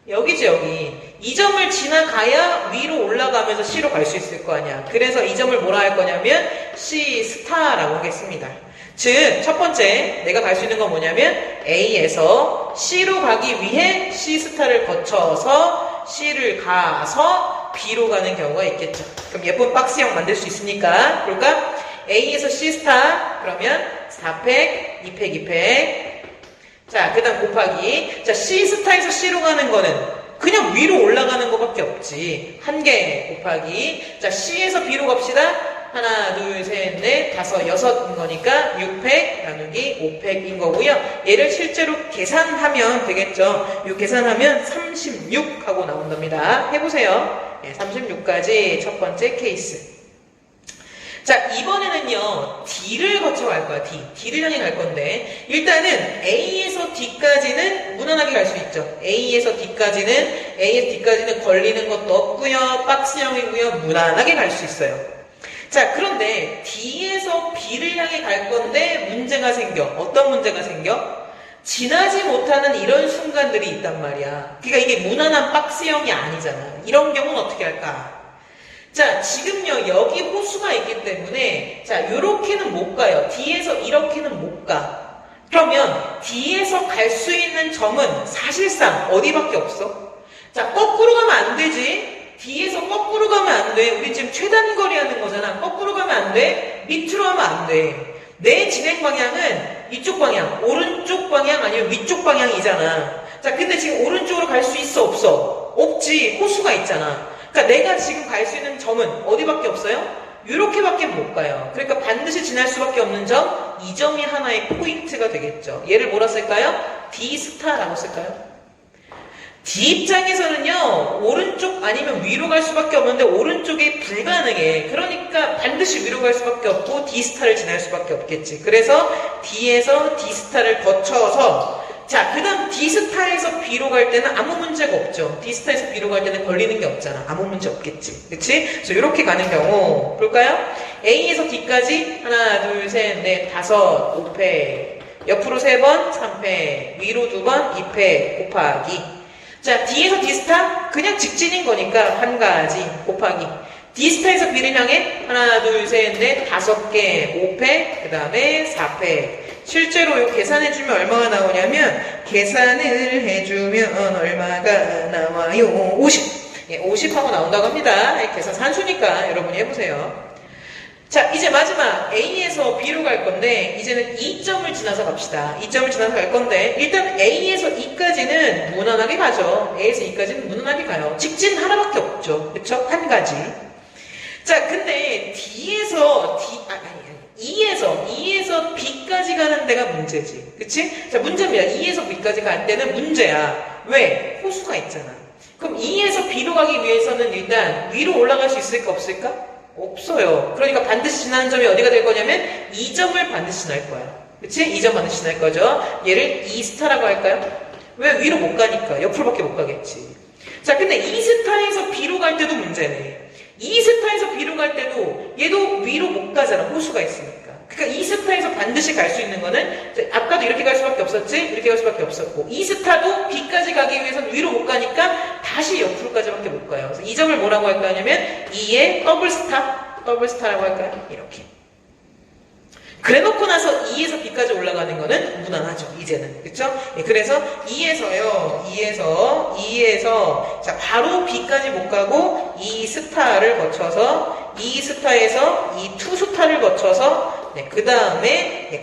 여기지, 여기. 이 점을 지나가야 위로 올라가면서 C로 갈 수 있을 거 아니야. 그래서 이 점을 뭐라 할 거냐면 C 스타라고 하겠습니다. 즉, 첫 번째 내가 갈 수 있는 건 뭐냐면 A에서 C로 가기 위해 C 스타를 거쳐서 C를 가서 B로 가는 경우가 있겠죠. 그럼 예쁜 박스형 만들 수 있으니까 그럴까? A에서 C 스타 그러면 4팩, 2팩, 2팩. 자, 그 다음 곱하기. 자, C 스타에서 C로 가는 거는 그냥 위로 올라가는 것밖에 없지. 한 개 곱하기. 자, C에서 B로 갑시다. 하나, 둘, 셋, 넷, 다섯, 여섯인 거니까 6팩 나누기 5팩인 거고요. 얘를 실제로 계산하면 되겠죠. 이 계산하면 36 하고 나온답니다. 해보세요. 36까지 첫 번째 케이스. 자, 이번에는요, D를 거쳐 갈 거야, D를 향해 갈 건데, 일단은 A에서 D까지는 무난하게 갈 수 있죠. A에서 D까지는 걸리는 것도 없고요, 박스형이고요, 무난하게 갈 수 있어요. 자, 그런데 D에서 B를 향해 갈 건데, 문제가 생겨. 어떤 문제가 생겨? 지나지 못하는 이런 순간들이 있단 말이야. 그러니까 이게 무난한 박스형이 아니잖아. 이런 경우는 어떻게 할까? 자, 지금요, 여기 호수가 있기 때문에, 자, 요렇게는 못 가요. D에서 이렇게는 못 가. 그러면, D에서 갈 수 있는 점은 사실상 어디밖에 없어? 자, 거꾸로 가면 안 되지? D에서 거꾸로 가면 안 돼. 우리 지금 최단거리 하는 거잖아. 거꾸로 가면 안 돼. 밑으로 하면 안 돼. 내 진행 방향은 이쪽 방향, 오른쪽 방향 아니면 위쪽 방향이잖아. 자, 근데 지금 오른쪽으로 갈 수 있어, 없어? 없지. 호수가 있잖아. 그러니까 내가 지금 갈 수 있는 점은 어디밖에 없어요? 이렇게밖에 못 가요. 그러니까 반드시 지날 수밖에 없는 점, 이 점이 하나의 포인트가 되겠죠. 얘를 뭐라 쓸까요? D스타라고 쓸까요? D 입장에서는요, 오른쪽 아니면 위로 갈 수밖에 없는데 오른쪽이 불가능해. 그러니까 반드시 위로 갈 수밖에 없고 D스타를 지날 수밖에 없겠지. 그래서 D에서 D스타를 거쳐서, 자, 그 다음 D스타에서 B로 갈 때는 아무 문제가 없죠. D스타에서 B로 갈 때는 걸리는 게 없잖아. 아무 문제 없겠지. 그치? 그래서 이렇게 가는 경우 볼까요? A에서 D까지 하나, 둘, 셋, 넷, 다섯, 5패. 옆으로 3번, 3패. 위로 2번, 2패. 곱하기. 자, D에서 D스타? 그냥 직진인 거니까 한 가지 곱하기. D스타에서 B를 향해 하나, 둘, 셋, 넷, 5개, 5패, 그 다음에 4패. 실제로 요 계산해주면 얼마가 나오냐면, 계산을 해주면 얼마가 나와요? 50. 예, 50하고 나온다고 합니다. 계산 산수니까 여러분이 해보세요. 자, 이제 마지막 A에서 B로 갈 건데, 이제는 2점을 지나서 갑시다. 2점을 지나서 갈 건데, 일단 A에서 E까지는 무난하게 가죠. A에서 E까지는 무난하게 가요. 직진 하나밖에 없죠. 그쵸? 한 가지. 자, 근데 E에서 B까지 가는 데가 문제지. 그치? 자, 문제입니다. E에서 B까지 갈 때는 문제야. 왜? 호수가 있잖아. 그럼 E에서 B로 가기 위해서는 일단 위로 올라갈 수 있을까, 없을까? 없어요. 그러니까 반드시 지나는 점이 어디가 될 거냐면 2점을 반드시 지날 거야. 그치? 2점 반드시 지날 거죠. 얘를 E스타라고 할까요? 왜? 위로 못 가니까. 옆으로밖에 못 가겠지. 자, 근데 E스타에서 B로 갈 때도 문제네. E스타에서 B로 갈 때도 얘도 위로 못 가잖아. 호수가 있으니까. 그러니까 E스타에서 반드시 갈 수 있는 거는, 아까도 이렇게 갈 수밖에 없었지? 이렇게 갈 수밖에 없었고, E스타도 B까지 가기 위해서는 위로 못 가니까 다시 옆으로까지밖에 못 가요. 그래서 이 점을 뭐라고 할까 하냐면 2의 더블스타라고 할까요? 이렇게. 그래놓고 나서 2에서 B까지 올라가는 거는 무난하죠. 이제는. 그쵸? 예, 그래서 2에서 자, 바로 B까지 못 가고 2스타를 거쳐서 2스타에서 2스타를 거쳐서 네, 그 다음에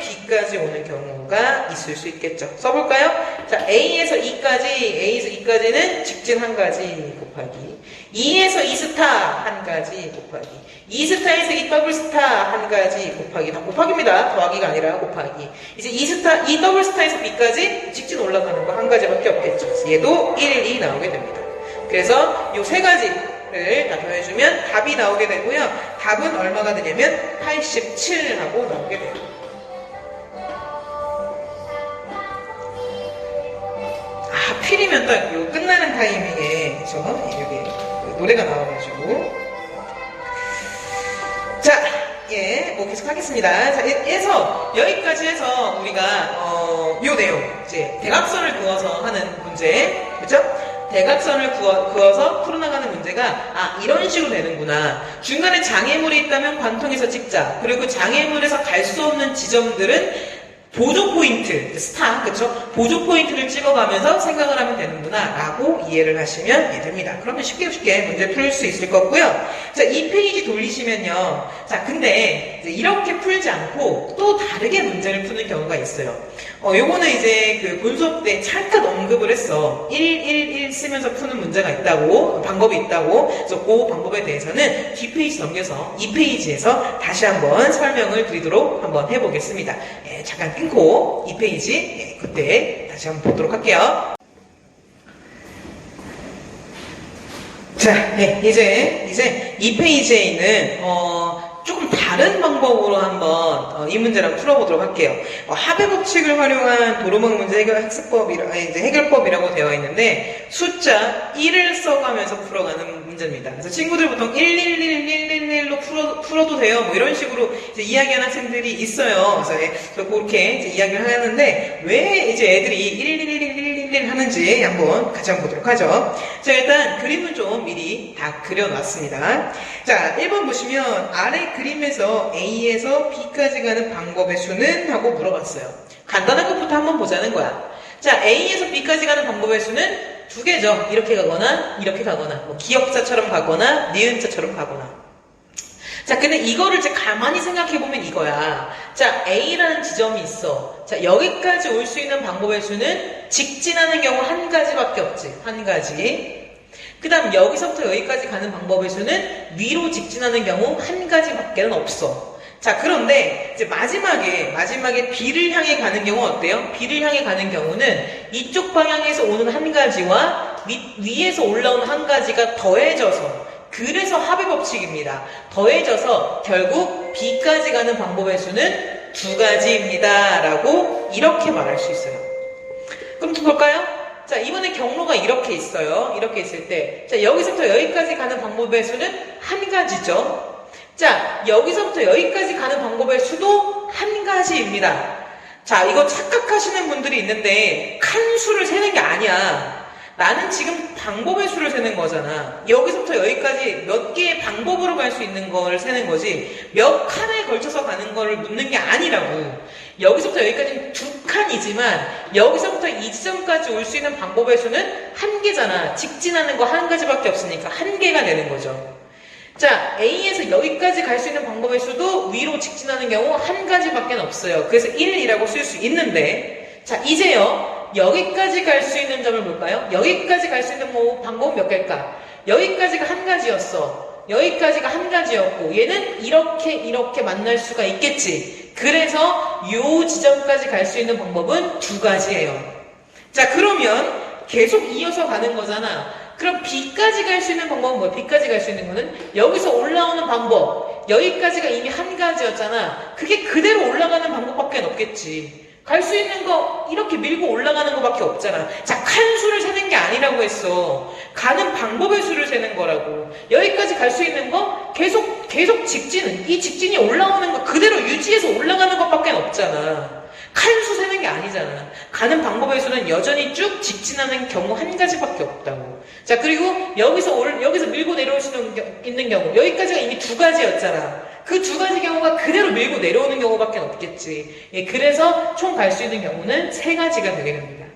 B까지 오는 경우가 있을 수 있겠죠. 써볼까요? 자, A에서 E까지는 직진 한 가지 곱하기, 2에서 2스타 한 가지 곱하기, 2스타에서 2 더블스타 한 가지 곱하기, 다 곱하기입니다. 더하기가 아니라 곱하기. 이제 2 더블스타에서 B까지 직진 올라가는 거 한 가지밖에 없겠죠. 얘도 1, 2 나오게 됩니다. 그래서 요 세 가지를 다 더해주면 답이 나오게 되고요. 답은 얼마가 되냐면 87하고 나오게 돼요. 하필이면 딱 요 끝나는 타이밍에 여기 노래가 나와가지고, 자, 예, 뭐 계속 하겠습니다. 자, 해서 여기까지 해서 우리가 요 내용, 이제 대각선을 그어서 하는 문제, 그렇죠? 대각선을 그어서 풀어나가는 문제가 이런 식으로 되는구나. 중간에 장애물이 있다면 관통해서 찍자. 그리고 장애물에서 갈 수 없는 지점들은 보조 포인트, 스타, 그쵸? 보조 포인트를 찍어가면서 생각을 하면 되는구나 라고 이해를 하시면 됩니다. 그러면 쉽게 문제 풀 수 있을 거고요. 자, 이 페이지 돌리시면요. 자, 근데 이제 이렇게 풀지 않고 또 다르게 문제를 푸는 경우가 있어요. 요거는 이제 그 본수업 때 잠깐 언급을 했어. 1 쓰면서 푸는 문제가 있다고, 방법이 있다고. 그래서 그 방법에 대해서는 뒷페이지 넘겨서 이 페이지에서 다시 한번 설명을 드리도록 한번 해보겠습니다. 예, 잠깐 끊고 이 페이지, 그때 다시 한번 보도록 할게요. 자, 네, 이제 이 페이지에 있는 조금 다른 방법으로 한번 이 문제를 한번 풀어보도록 할게요. 합의 법칙을 활용한 도로망 문제 해결 이제 해결법이라고 되어 있는데 숫자 1을 써가면서 풀어가는 문제입니다. 그래서 친구들 보통 1111111로 풀어도 돼요. 뭐 이런 식으로 이제 이야기하는 학생들이 있어요. 그래서 그렇게 이제 이야기를 하는데 왜 이제 애들이 1111111 하는지 한번 같이 한번 보도록 하죠. 자, 일단 그림은 좀 미리 다 그려놨습니다. 자, 1번 보시면 아래 그림에서 A에서 B까지 가는 방법의 수는? 하고 물어봤어요. 간단한 것부터 한번 보자는 거야. 자, A에서 B까지 가는 방법의 수는 두 개죠. 이렇게 가거나 이렇게 가거나 뭐 기역자처럼 가거나 니은자처럼 가거나. 자, 근데 이거를 이제 가만히 생각해보면 이거야. 자, A라는 지점이 있어. 자, 여기까지 올 수 있는 방법의 수는 직진하는 경우 한 가지밖에 없지. 한 가지. 그 다음 여기서부터 여기까지 가는 방법의 수는 위로 직진하는 경우 한 가지밖에는 없어. 자, 그런데 이제 마지막에 B를 향해 가는 경우 어때요? B를 향해 가는 경우는 이쪽 방향에서 오는 한 가지와 위에서 올라오는 한 가지가 더해져서, 그래서 합의 법칙입니다. 더해져서 결국 B까지 가는 방법의 수는 두 가지입니다. 라고 이렇게 말할 수 있어요. 그럼 또 볼까요? 자, 이번에 경로가 이렇게 있어요. 이렇게 있을 때, 자, 여기서부터 여기까지 가는 방법의 수는 한 가지죠. 자, 여기서부터 여기까지 가는 방법의 수도 한 가지입니다. 자, 이거 착각하시는 분들이 있는데 칸수를 세는 게 아니야. 나는 지금 방법의 수를 세는 거잖아. 여기서부터 여기까지 몇 개의 방법으로 갈 수 있는 걸 세는 거지 몇 칸에 걸쳐서 가는 걸 묻는 게 아니라고. 여기서부터 여기까지는 두 칸이지만 여기서부터 이 지점까지 올 수 있는 방법의 수는 한 개잖아. 직진하는 거 한 가지밖에 없으니까 한 개가 되는 거죠. 자, A에서 여기까지 갈 수 있는 방법의 수도 위로 직진하는 경우 한 가지밖에 없어요. 그래서 1이라고 쓸 수 있는데, 자, 이제요. 여기까지 갈 수 있는 점을 볼까요? 여기까지 갈 수 있는 방법은 몇 개일까? 여기까지가 한 가지였어. 여기까지가 한 가지였고 얘는 이렇게 만날 수가 있겠지. 그래서 요 지점까지 갈 수 있는 방법은 두 가지예요. 자, 그러면 계속 이어서 가는 거잖아. 그럼 B까지 갈 수 있는 방법은 뭐야? B까지 갈 수 있는 거는 여기서 올라오는 방법. 여기까지가 이미 한 가지였잖아. 그게 그대로 올라가는 방법밖에 없겠지. 갈 수 있는 거 이렇게 밀고 올라가는 거밖에 없잖아. 자, 칸수를 세는 게 아니라고 했어. 가는 방법의 수를 세는 거라고. 여기까지 갈 수 있는 거 계속 직진은, 이 직진이 올라오는 거 그대로 유지해서 올라가는 것밖에 없잖아. 칸수 세는 게 아니잖아. 가는 방법의 수는 여전히 쭉 직진하는 경우 한 가지밖에 없다고. 자, 그리고 여기서 밀고 내려올 수 있는 경우, 여기까지가 이미 두 가지였잖아. 그 두 가지 경우가 그대로 밀고 내려오는 경우밖에 없겠지. 예, 그래서 총 갈 수 있는 경우는 세 가지가 되게 됩니다.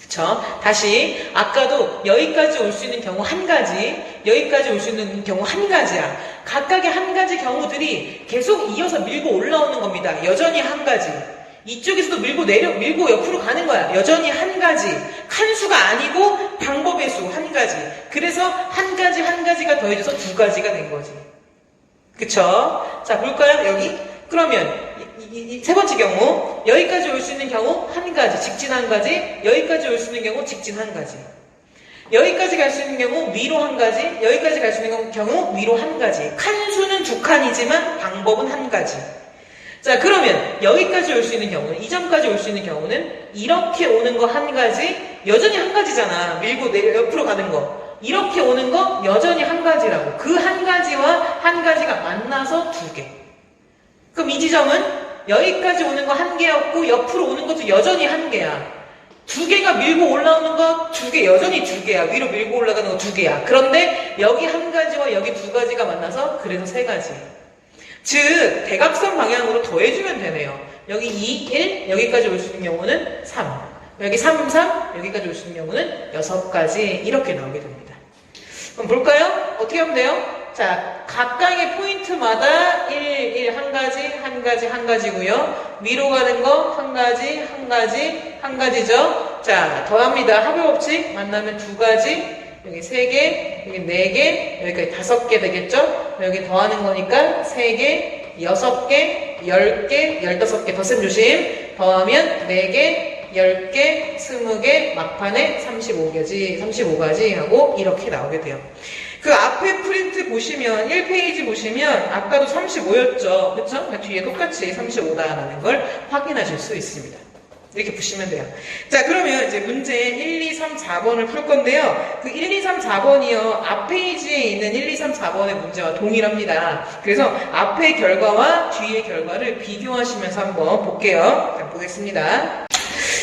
그쵸? 다시, 아까도 여기까지 올 수 있는 경우 한 가지, 여기까지 올 수 있는 경우 한 가지야. 각각의 한 가지 경우들이 계속 이어서 밀고 올라오는 겁니다. 여전히 한 가지. 이쪽에서도 밀고 옆으로 가는 거야. 여전히 한 가지. 칸수가 아니고 방법의 수 한 가지. 그래서 한 가지가 더해져서 두 가지가 된 거지. 그쵸? 자, 볼까요? 여기. 그러면 이 세 번째 경우, 여기까지 올 수 있는 경우 한 가지, 직진 한 가지. 여기까지 올 수 있는 경우 직진 한 가지. 여기까지 갈 수 있는 경우 위로 한 가지. 여기까지 갈 수 있는 경우 위로 한 가지. 칸수는 두 칸이지만 방법은 한 가지. 자, 그러면 여기까지 올 수 있는 경우는, 이 점까지 올 수 있는 경우는 이렇게 오는 거 한 가지, 여전히 한 가지잖아. 밀고 내려 옆으로 가는 거. 이렇게 오는 거 여전히 한 가지라고. 그 한 가지와 한 가지가 만나서 두 개. 그럼 이 지점은 여기까지 오는 거 한 개였고 옆으로 오는 것도 여전히 한 개야. 두 개가 밀고 올라오는 거 두 개, 여전히 두 개야. 위로 밀고 올라가는 거 두 개야. 그런데 여기 한 가지와 여기 두 가지가 만나서 그래서 세 가지. 즉 대각선 방향으로 더해주면 되네요. 여기 2, 1, 여기까지 올 수 있는 경우는 3. 여기 3, 3, 여기까지 올 수 있는 경우는 6가지. 이렇게 나오게 됩니다. 그럼 볼까요? 어떻게 하면 돼요? 자, 각각의 포인트마다 1, 한 가지고요. 위로 가는 거 한 가지죠. 자, 더합니다. 합의 법칙 만나면 두 가지. 여기 3개, 여기 4개, 여기까지 5개 되겠죠? 여기 더하는 거니까 3개, 6개, 10개, 15개, 덧셈 조심. 더하면 4개, 10개, 20개, 막판에 35가지 하고 이렇게 나오게 돼요. 그 앞에 프린트 보시면 1페이지 보시면 아까도 35였죠. 그쵸? 뒤에 똑같이 35다라는 걸 확인하실 수 있습니다. 이렇게 보시면 돼요. 자, 그러면 이제 문제 1, 2, 3, 4번을 풀 건데요. 그 1, 2, 3, 4번이요. 앞 페이지에 있는 1, 2, 3, 4번의 문제와 동일합니다. 그래서 앞의 결과와 뒤의 결과를 비교하시면서 한번 볼게요. 자, 보겠습니다.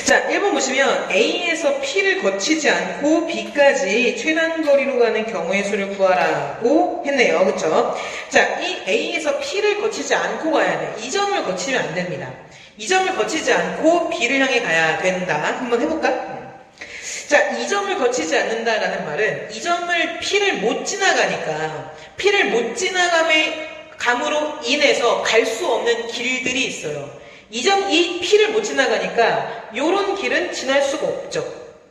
자, 1번 보시면 A에서 P를 거치지 않고 B까지 최단 거리로 가는 경우의 수를 구하라고 했네요. 그쵸? 자, 이 A에서 P를 거치지 않고 가야 돼. 이 점을 거치면 안 됩니다. 이 점을 거치지 않고 B를 향해 가야 된다. 한번 해볼까? 자, 이 점을 거치지 않는다라는 말은 이 점을 P를 못 지나가니까 P를 못 감으로 인해서 갈 수 없는 길들이 있어요. 이 P를 못 지나가니까 요런 길은 지날 수가 없죠.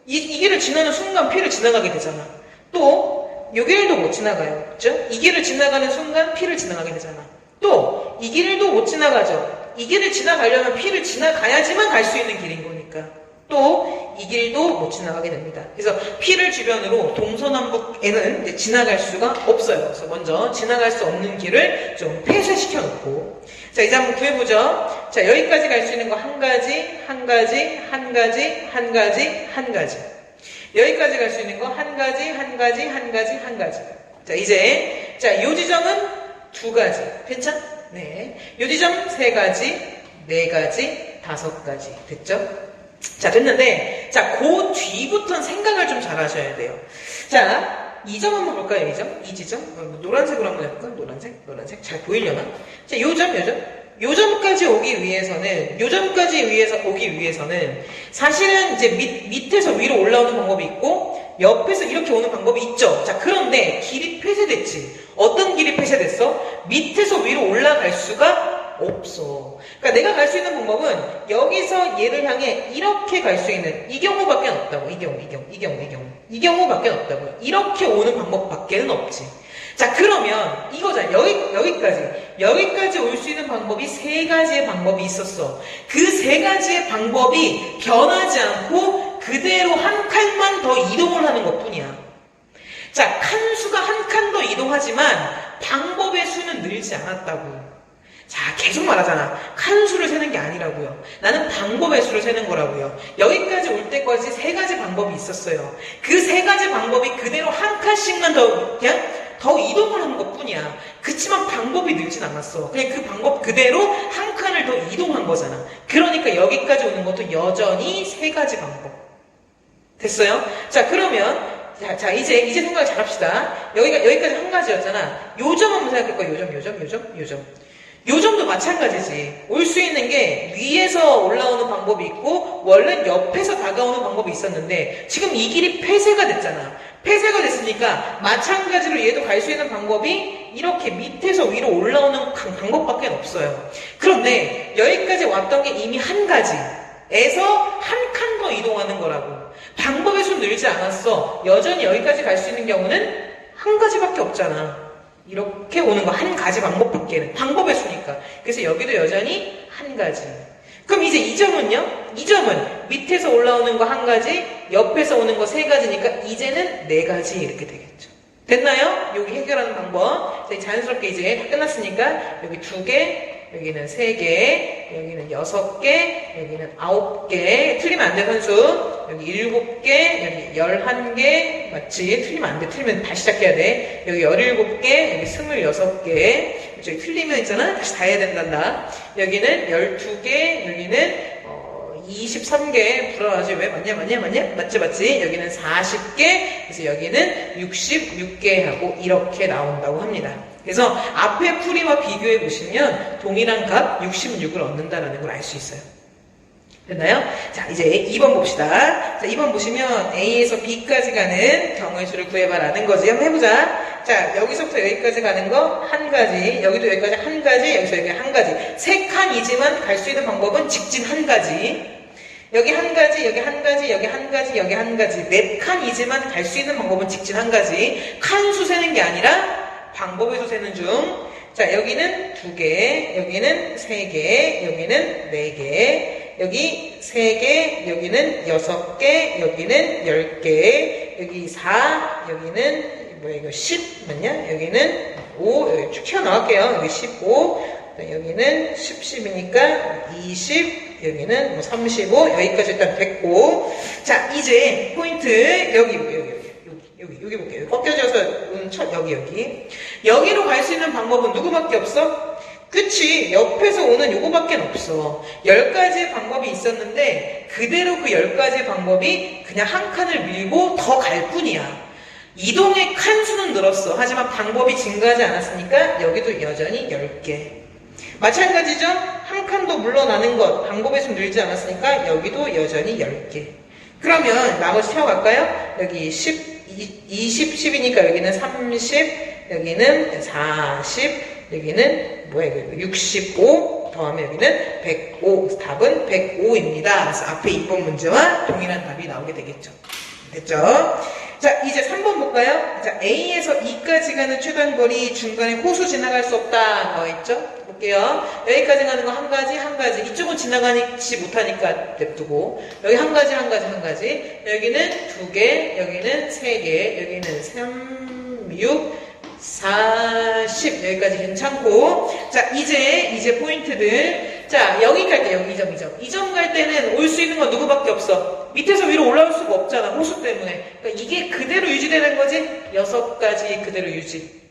이 길을 지나는 순간 P를 지나가게 되잖아. 또 요 길도 못 지나가요. 그죠? 이 길을 지나가는 순간 P를 지나가게 되잖아. 또 이 길도 못 지나가죠. 이 길을 지나가려면 P를 지나가야지만 갈 수 있는 길인 거니까 또 이 길도 못 지나가게 됩니다. 그래서 P를 주변으로 동서남북에는 이제 지나갈 수가 없어요. 그래서 먼저 지나갈 수 없는 길을 좀 폐쇄시켜 놓고 자, 이제 한번 구해보죠. 자, 여기까지 갈 수 있는 거 한 가지, 한 가지, 한 가지, 한 가지, 한 가지. 여기까지 갈 수 있는 거 한 가지, 한 가지, 한 가지, 한 가지. 자, 이제 자, 요 지점은 2가지. 괜찮? 네. 요 지점 3가지, 4가지, 5가지. 됐죠? 자, 됐는데, 자, 그 뒤부터는 생각을 좀 잘 하셔야 돼요. 자, 이 점 한번 볼까요, 이 점? 이 지점? 노란색으로 한번 해볼까? 노란색? 잘 보이려나? 자, 요 점까지 오기 위해서는, 사실은 이제 밑에서 위로 올라오는 방법이 있고, 옆에서 이렇게 오는 방법이 있죠. 자, 그런데 길이 폐쇄됐지. 어떤 길이 폐쇄됐어? 밑에서 위로 올라갈 수가 없어. 그러니까 내가 갈 수 있는 방법은 여기서 얘를 향해 이렇게 갈 수 있는 이 경우밖에 없다고. 이 경우밖에 없다고요. 이렇게 오는 방법밖에는 없지. 자, 그러면 이거잖아. 여기까지 올 수 있는 방법이 3가지의 방법이 있었어. 그 3가지의 방법이 변하지 않고 그대로 한 칸만 더 이동을 하는 것 뿐이야. 자, 칸수가 한 칸 더 이동하지만 방법의 수는 늘지 않았다고. 자, 계속 말하잖아. 칸수를 세는 게 아니라고요. 나는 방법의 수를 세는 거라고요. 여기까지 올 때까지 3가지 방법이 있었어요. 그 3가지 방법이 그대로 한 칸씩만 더 이동을 하는 것 뿐이야. 그치만 방법이 늘진 않았어. 그냥 그 방법 그대로 한 칸을 더 이동한 거잖아. 그러니까 여기까지 오는 것도 여전히 3가지 방법. 됐어요? 자, 그러면 자, 이제 생각을 잘 합시다. 여기까지 한 가지였잖아. 요 점 한번 생각할 거야. 요 점. 요 점도 마찬가지지. 올 수 있는 게 위에서 올라오는 방법이 있고 원래는 옆에서 다가오는 방법이 있었는데 지금 이 길이 폐쇄가 됐잖아. 폐쇄가 됐으니까 마찬가지로 얘도 갈 수 있는 방법이 이렇게 밑에서 위로 올라오는 방법밖에 없어요. 그런데 여기까지 왔던 게 이미 한 가지에서 한 칸 더 이동하는 거라고. 방법의 수는 늘지 않았어. 여전히 여기까지 갈 수 있는 경우는 한 가지밖에 없잖아. 이렇게 오는 거 한 가지 방법밖에는 방법의 수니까. 그래서 여기도 여전히 한 가지. 그럼 이제 이 점은요? 이 점은 밑에서 올라오는 거 한 가지, 옆에서 오는 거 3가지니까 이제는 4가지 이렇게 되겠죠. 됐나요? 여기 해결하는 방법. 자연스럽게 이제 다 끝났으니까 여기 2개, 여기는 3개, 여기는 6개, 여기는 9개. 틀리면 안 돼, 선수. 여기 7개, 여기 11개. 맞지? 틀리면 안 돼. 틀리면 다시 시작해야 돼. 여기 17개, 여기 26개. 저기 틀리면 있잖아. 다시 다 해야 된단다. 여기는 12개, 여기는 23개. 불안하지? 왜? 맞냐? 맞지? 여기는 40개. 그래서 여기는 66개 하고 이렇게 나온다고 합니다. 그래서 앞에 풀이와 비교해 보시면 동일한 값 66을 얻는다는 걸 알 수 있어요. 됐나요? 자, 이제 2번 봅시다. 자, 2번 보시면 A에서 B까지 가는 경우의 수를 구해봐라는 거지. 한번 해보자. 자, 여기서부터 여기까지 가는 거 한 가지, 여기도 여기까지 한 가지, 여기서 여기 한 가지. 3칸이지만 갈 수 있는 방법은 직진 한 가지. 여기 한 가지, 여기 한 가지, 여기 한 가지, 여기 한 가지. 4칸이지만 갈 수 있는 방법은 직진 한 가지. 칸수 세는 게 아니라 방법의 수 세는 중. 자, 여기는 2개, 여기는 3개, 여기는 4개, 여기 3개, 여기는 6개, 여기는 10개, 여기 4, 여기는 뭐야 이거 10 맞냐? 여기는 5, 여기 쭉 튀어나갈게요. 여기 15, 여기는 10이니까 20, 여기는 뭐 35, 여기까지 일단 됐고. 자, 이제 포인트 여기 볼게요. 꺾여져서 여기. 여기로 갈 수 있는 방법은 누구밖에 없어? 그치, 옆에서 오는 요거밖에 없어. 10가지의 방법이 있었는데 그대로 그 10가지의 방법이 그냥 한 칸을 밀고 더 갈 뿐이야. 이동의 칸수는 늘었어. 하지만 방법이 증가하지 않았으니까 여기도 여전히 10개. 마찬가지죠? 한 칸도 물러나는 것, 방법이 좀 늘지 않았으니까 여기도 여전히 10개. 그러면 나머지 채워갈까요? 여기 10, 20, 10이니까 여기는 30, 여기는 40, 여기는 뭐야 이거 65, 더하면 여기는 105. 답은 105입니다. 그래서 앞에 2번 문제와 동일한 답이 나오게 되겠죠. 됐죠? 자, 이제 3번 볼까요? 자, A에서 E까지 가는 최단거리, 중간에 호수 지나갈 수 없다 나와 있죠? 볼게요. 여기까지 가는 거 한 가지. 이쪽은 지나가지 못하니까 냅두고. 여기 한 가지. 여기는 2개, 여기는 3개, 여기는 3, 6, 40. 여기까지 괜찮고. 자, 이제 포인트들. 자, 여기 갈 때, 여기 2점. 2점 갈 때는 올 수 있는 건 누구밖에 없어. 밑에서 위로 올라올 수가 없잖아. 호수 때문에. 그러니까 이게 그대로 유지되는 거지? 6가지 그대로 유지.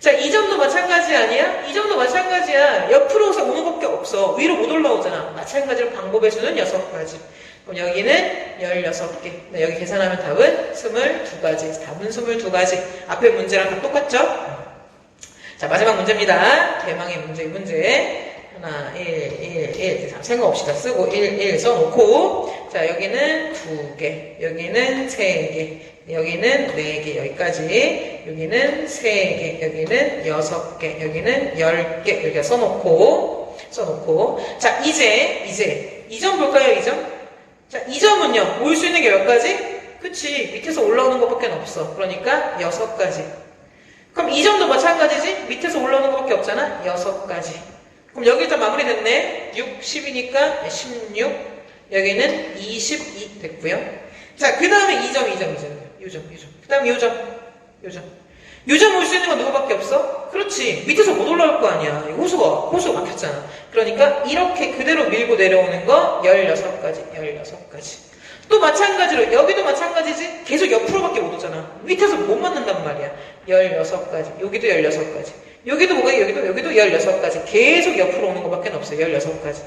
자, 2점도 마찬가지 아니야? 2점도 마찬가지야. 옆으로서 오는 것밖에 없어. 위로 못 올라오잖아. 마찬가지로 방법의 수는 6가지. 그럼 여기는 16개. 여기 계산하면 답은 22가지. 답은 22가지. 앞에 문제랑 다 똑같죠? 자, 마지막 문제입니다. 대망의 문제. 하나, 1. 생각 없이 다 쓰고 1 써놓고. 자, 여기는 2개. 여기는 3개. 여기는 4개. 여기까지. 여기는 3개. 여기는 6개. 여기는 10개. 여기가 써놓고. 자, 이제 2점 볼까요? 2점? 자, 2점은요, 올 수 있는 게 몇 가지? 그치, 밑에서 올라오는 것밖에 없어. 그러니까 6가지. 그럼 2점도 마찬가지지? 밑에서 올라오는 것밖에 없잖아? 6가지. 그럼 여기 일단 마무리됐네. 6, 10이니까 16. 여기는 22 됐고요. 자, 그 다음에 2점. 요점. 그 다음에 요점 올 수 있는 건 누구밖에 없어? 그렇지. 밑에서 못 올라올 거 아니야. 호수가 막혔잖아. 그러니까 이렇게 그대로 밀고 내려오는 거 16가지. 또 마찬가지로 여기도 마찬가지지? 계속 옆으로밖에 못 오잖아. 밑에서 못 맞는단 말이야. 16가지. 여기도 16가지. 여기도 뭐가 여기도 16가지. 계속 옆으로 오는 것밖에 없어요. 16가지.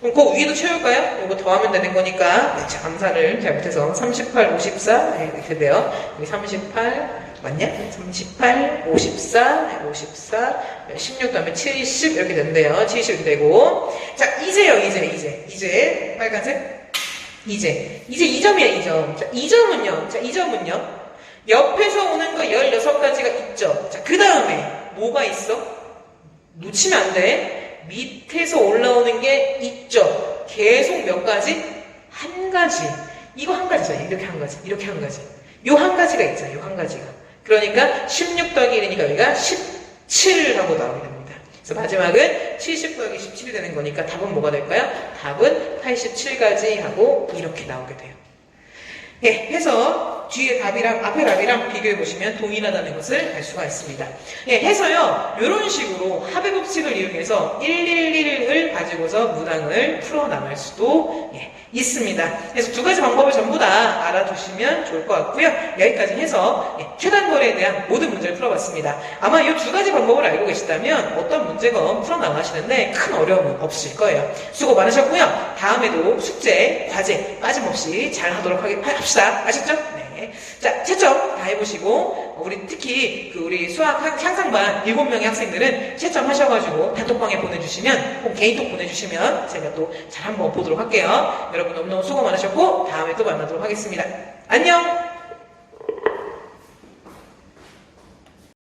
그럼 그 위에도 채울까요? 이거 더하면 되는 거니까. 네, 자, 암산을 잘못해서 38, 54 이렇게 돼요. 여기 38 맞냐? 38, 54, 16 다음에 70 이렇게 된대요. 70 이렇게 되고. 자, 이제 빨간색. 이제 2점이야, 2점. 자, 2점은요. 옆에서 오는 거 16가지가 있죠. 자, 그 다음에 뭐가 있어? 놓치면 안 돼. 밑에서 올라오는 게 있죠. 계속 몇 가지? 한 가지. 이거 한 가지잖아요. 이렇게 한 가지. 요 한 가지가 있잖아요. 요 한 가지가. 그러니까 16 더하기 1이니까 여기가 17하고 나오게 됩니다. 그래서 마지막은 70 더하기 17이 되는 거니까 답은 뭐가 될까요? 답은 87가지 하고 이렇게 나오게 돼요. 예, 해서 뒤에 답이랑 앞에 답이랑 비교해 보시면 동일하다는 것을 알 수가 있습니다. 예, 해서요, 이런 식으로 합의 법칙을 이용해서 111을 가지고서 문항을 풀어나갈 수도 있습니다. 그래서 두 가지 방법을 전부 다 알아두시면 좋을 것 같고요. 여기까지 해서 최단거리에 대한 모든 문제를 풀어봤습니다. 아마 이 두 가지 방법을 알고 계시다면 어떤 문제건 풀어나가시는데 큰 어려움은 없을 거예요. 수고 많으셨고요. 다음에도 숙제, 과제 빠짐없이 잘 하도록 합시다. 아셨죠? 네. 자, 채점 다 해보시고 우리 특히 우리 수학 향상반 7명의 학생들은 채점 하셔가지고 단톡방에 보내주시면 혹 개인톡 보내주시면 제가 또 잘 한번 보도록 할게요. 여러분 너무너무 수고 많으셨고 다음에 또 만나도록 하겠습니다. 안녕!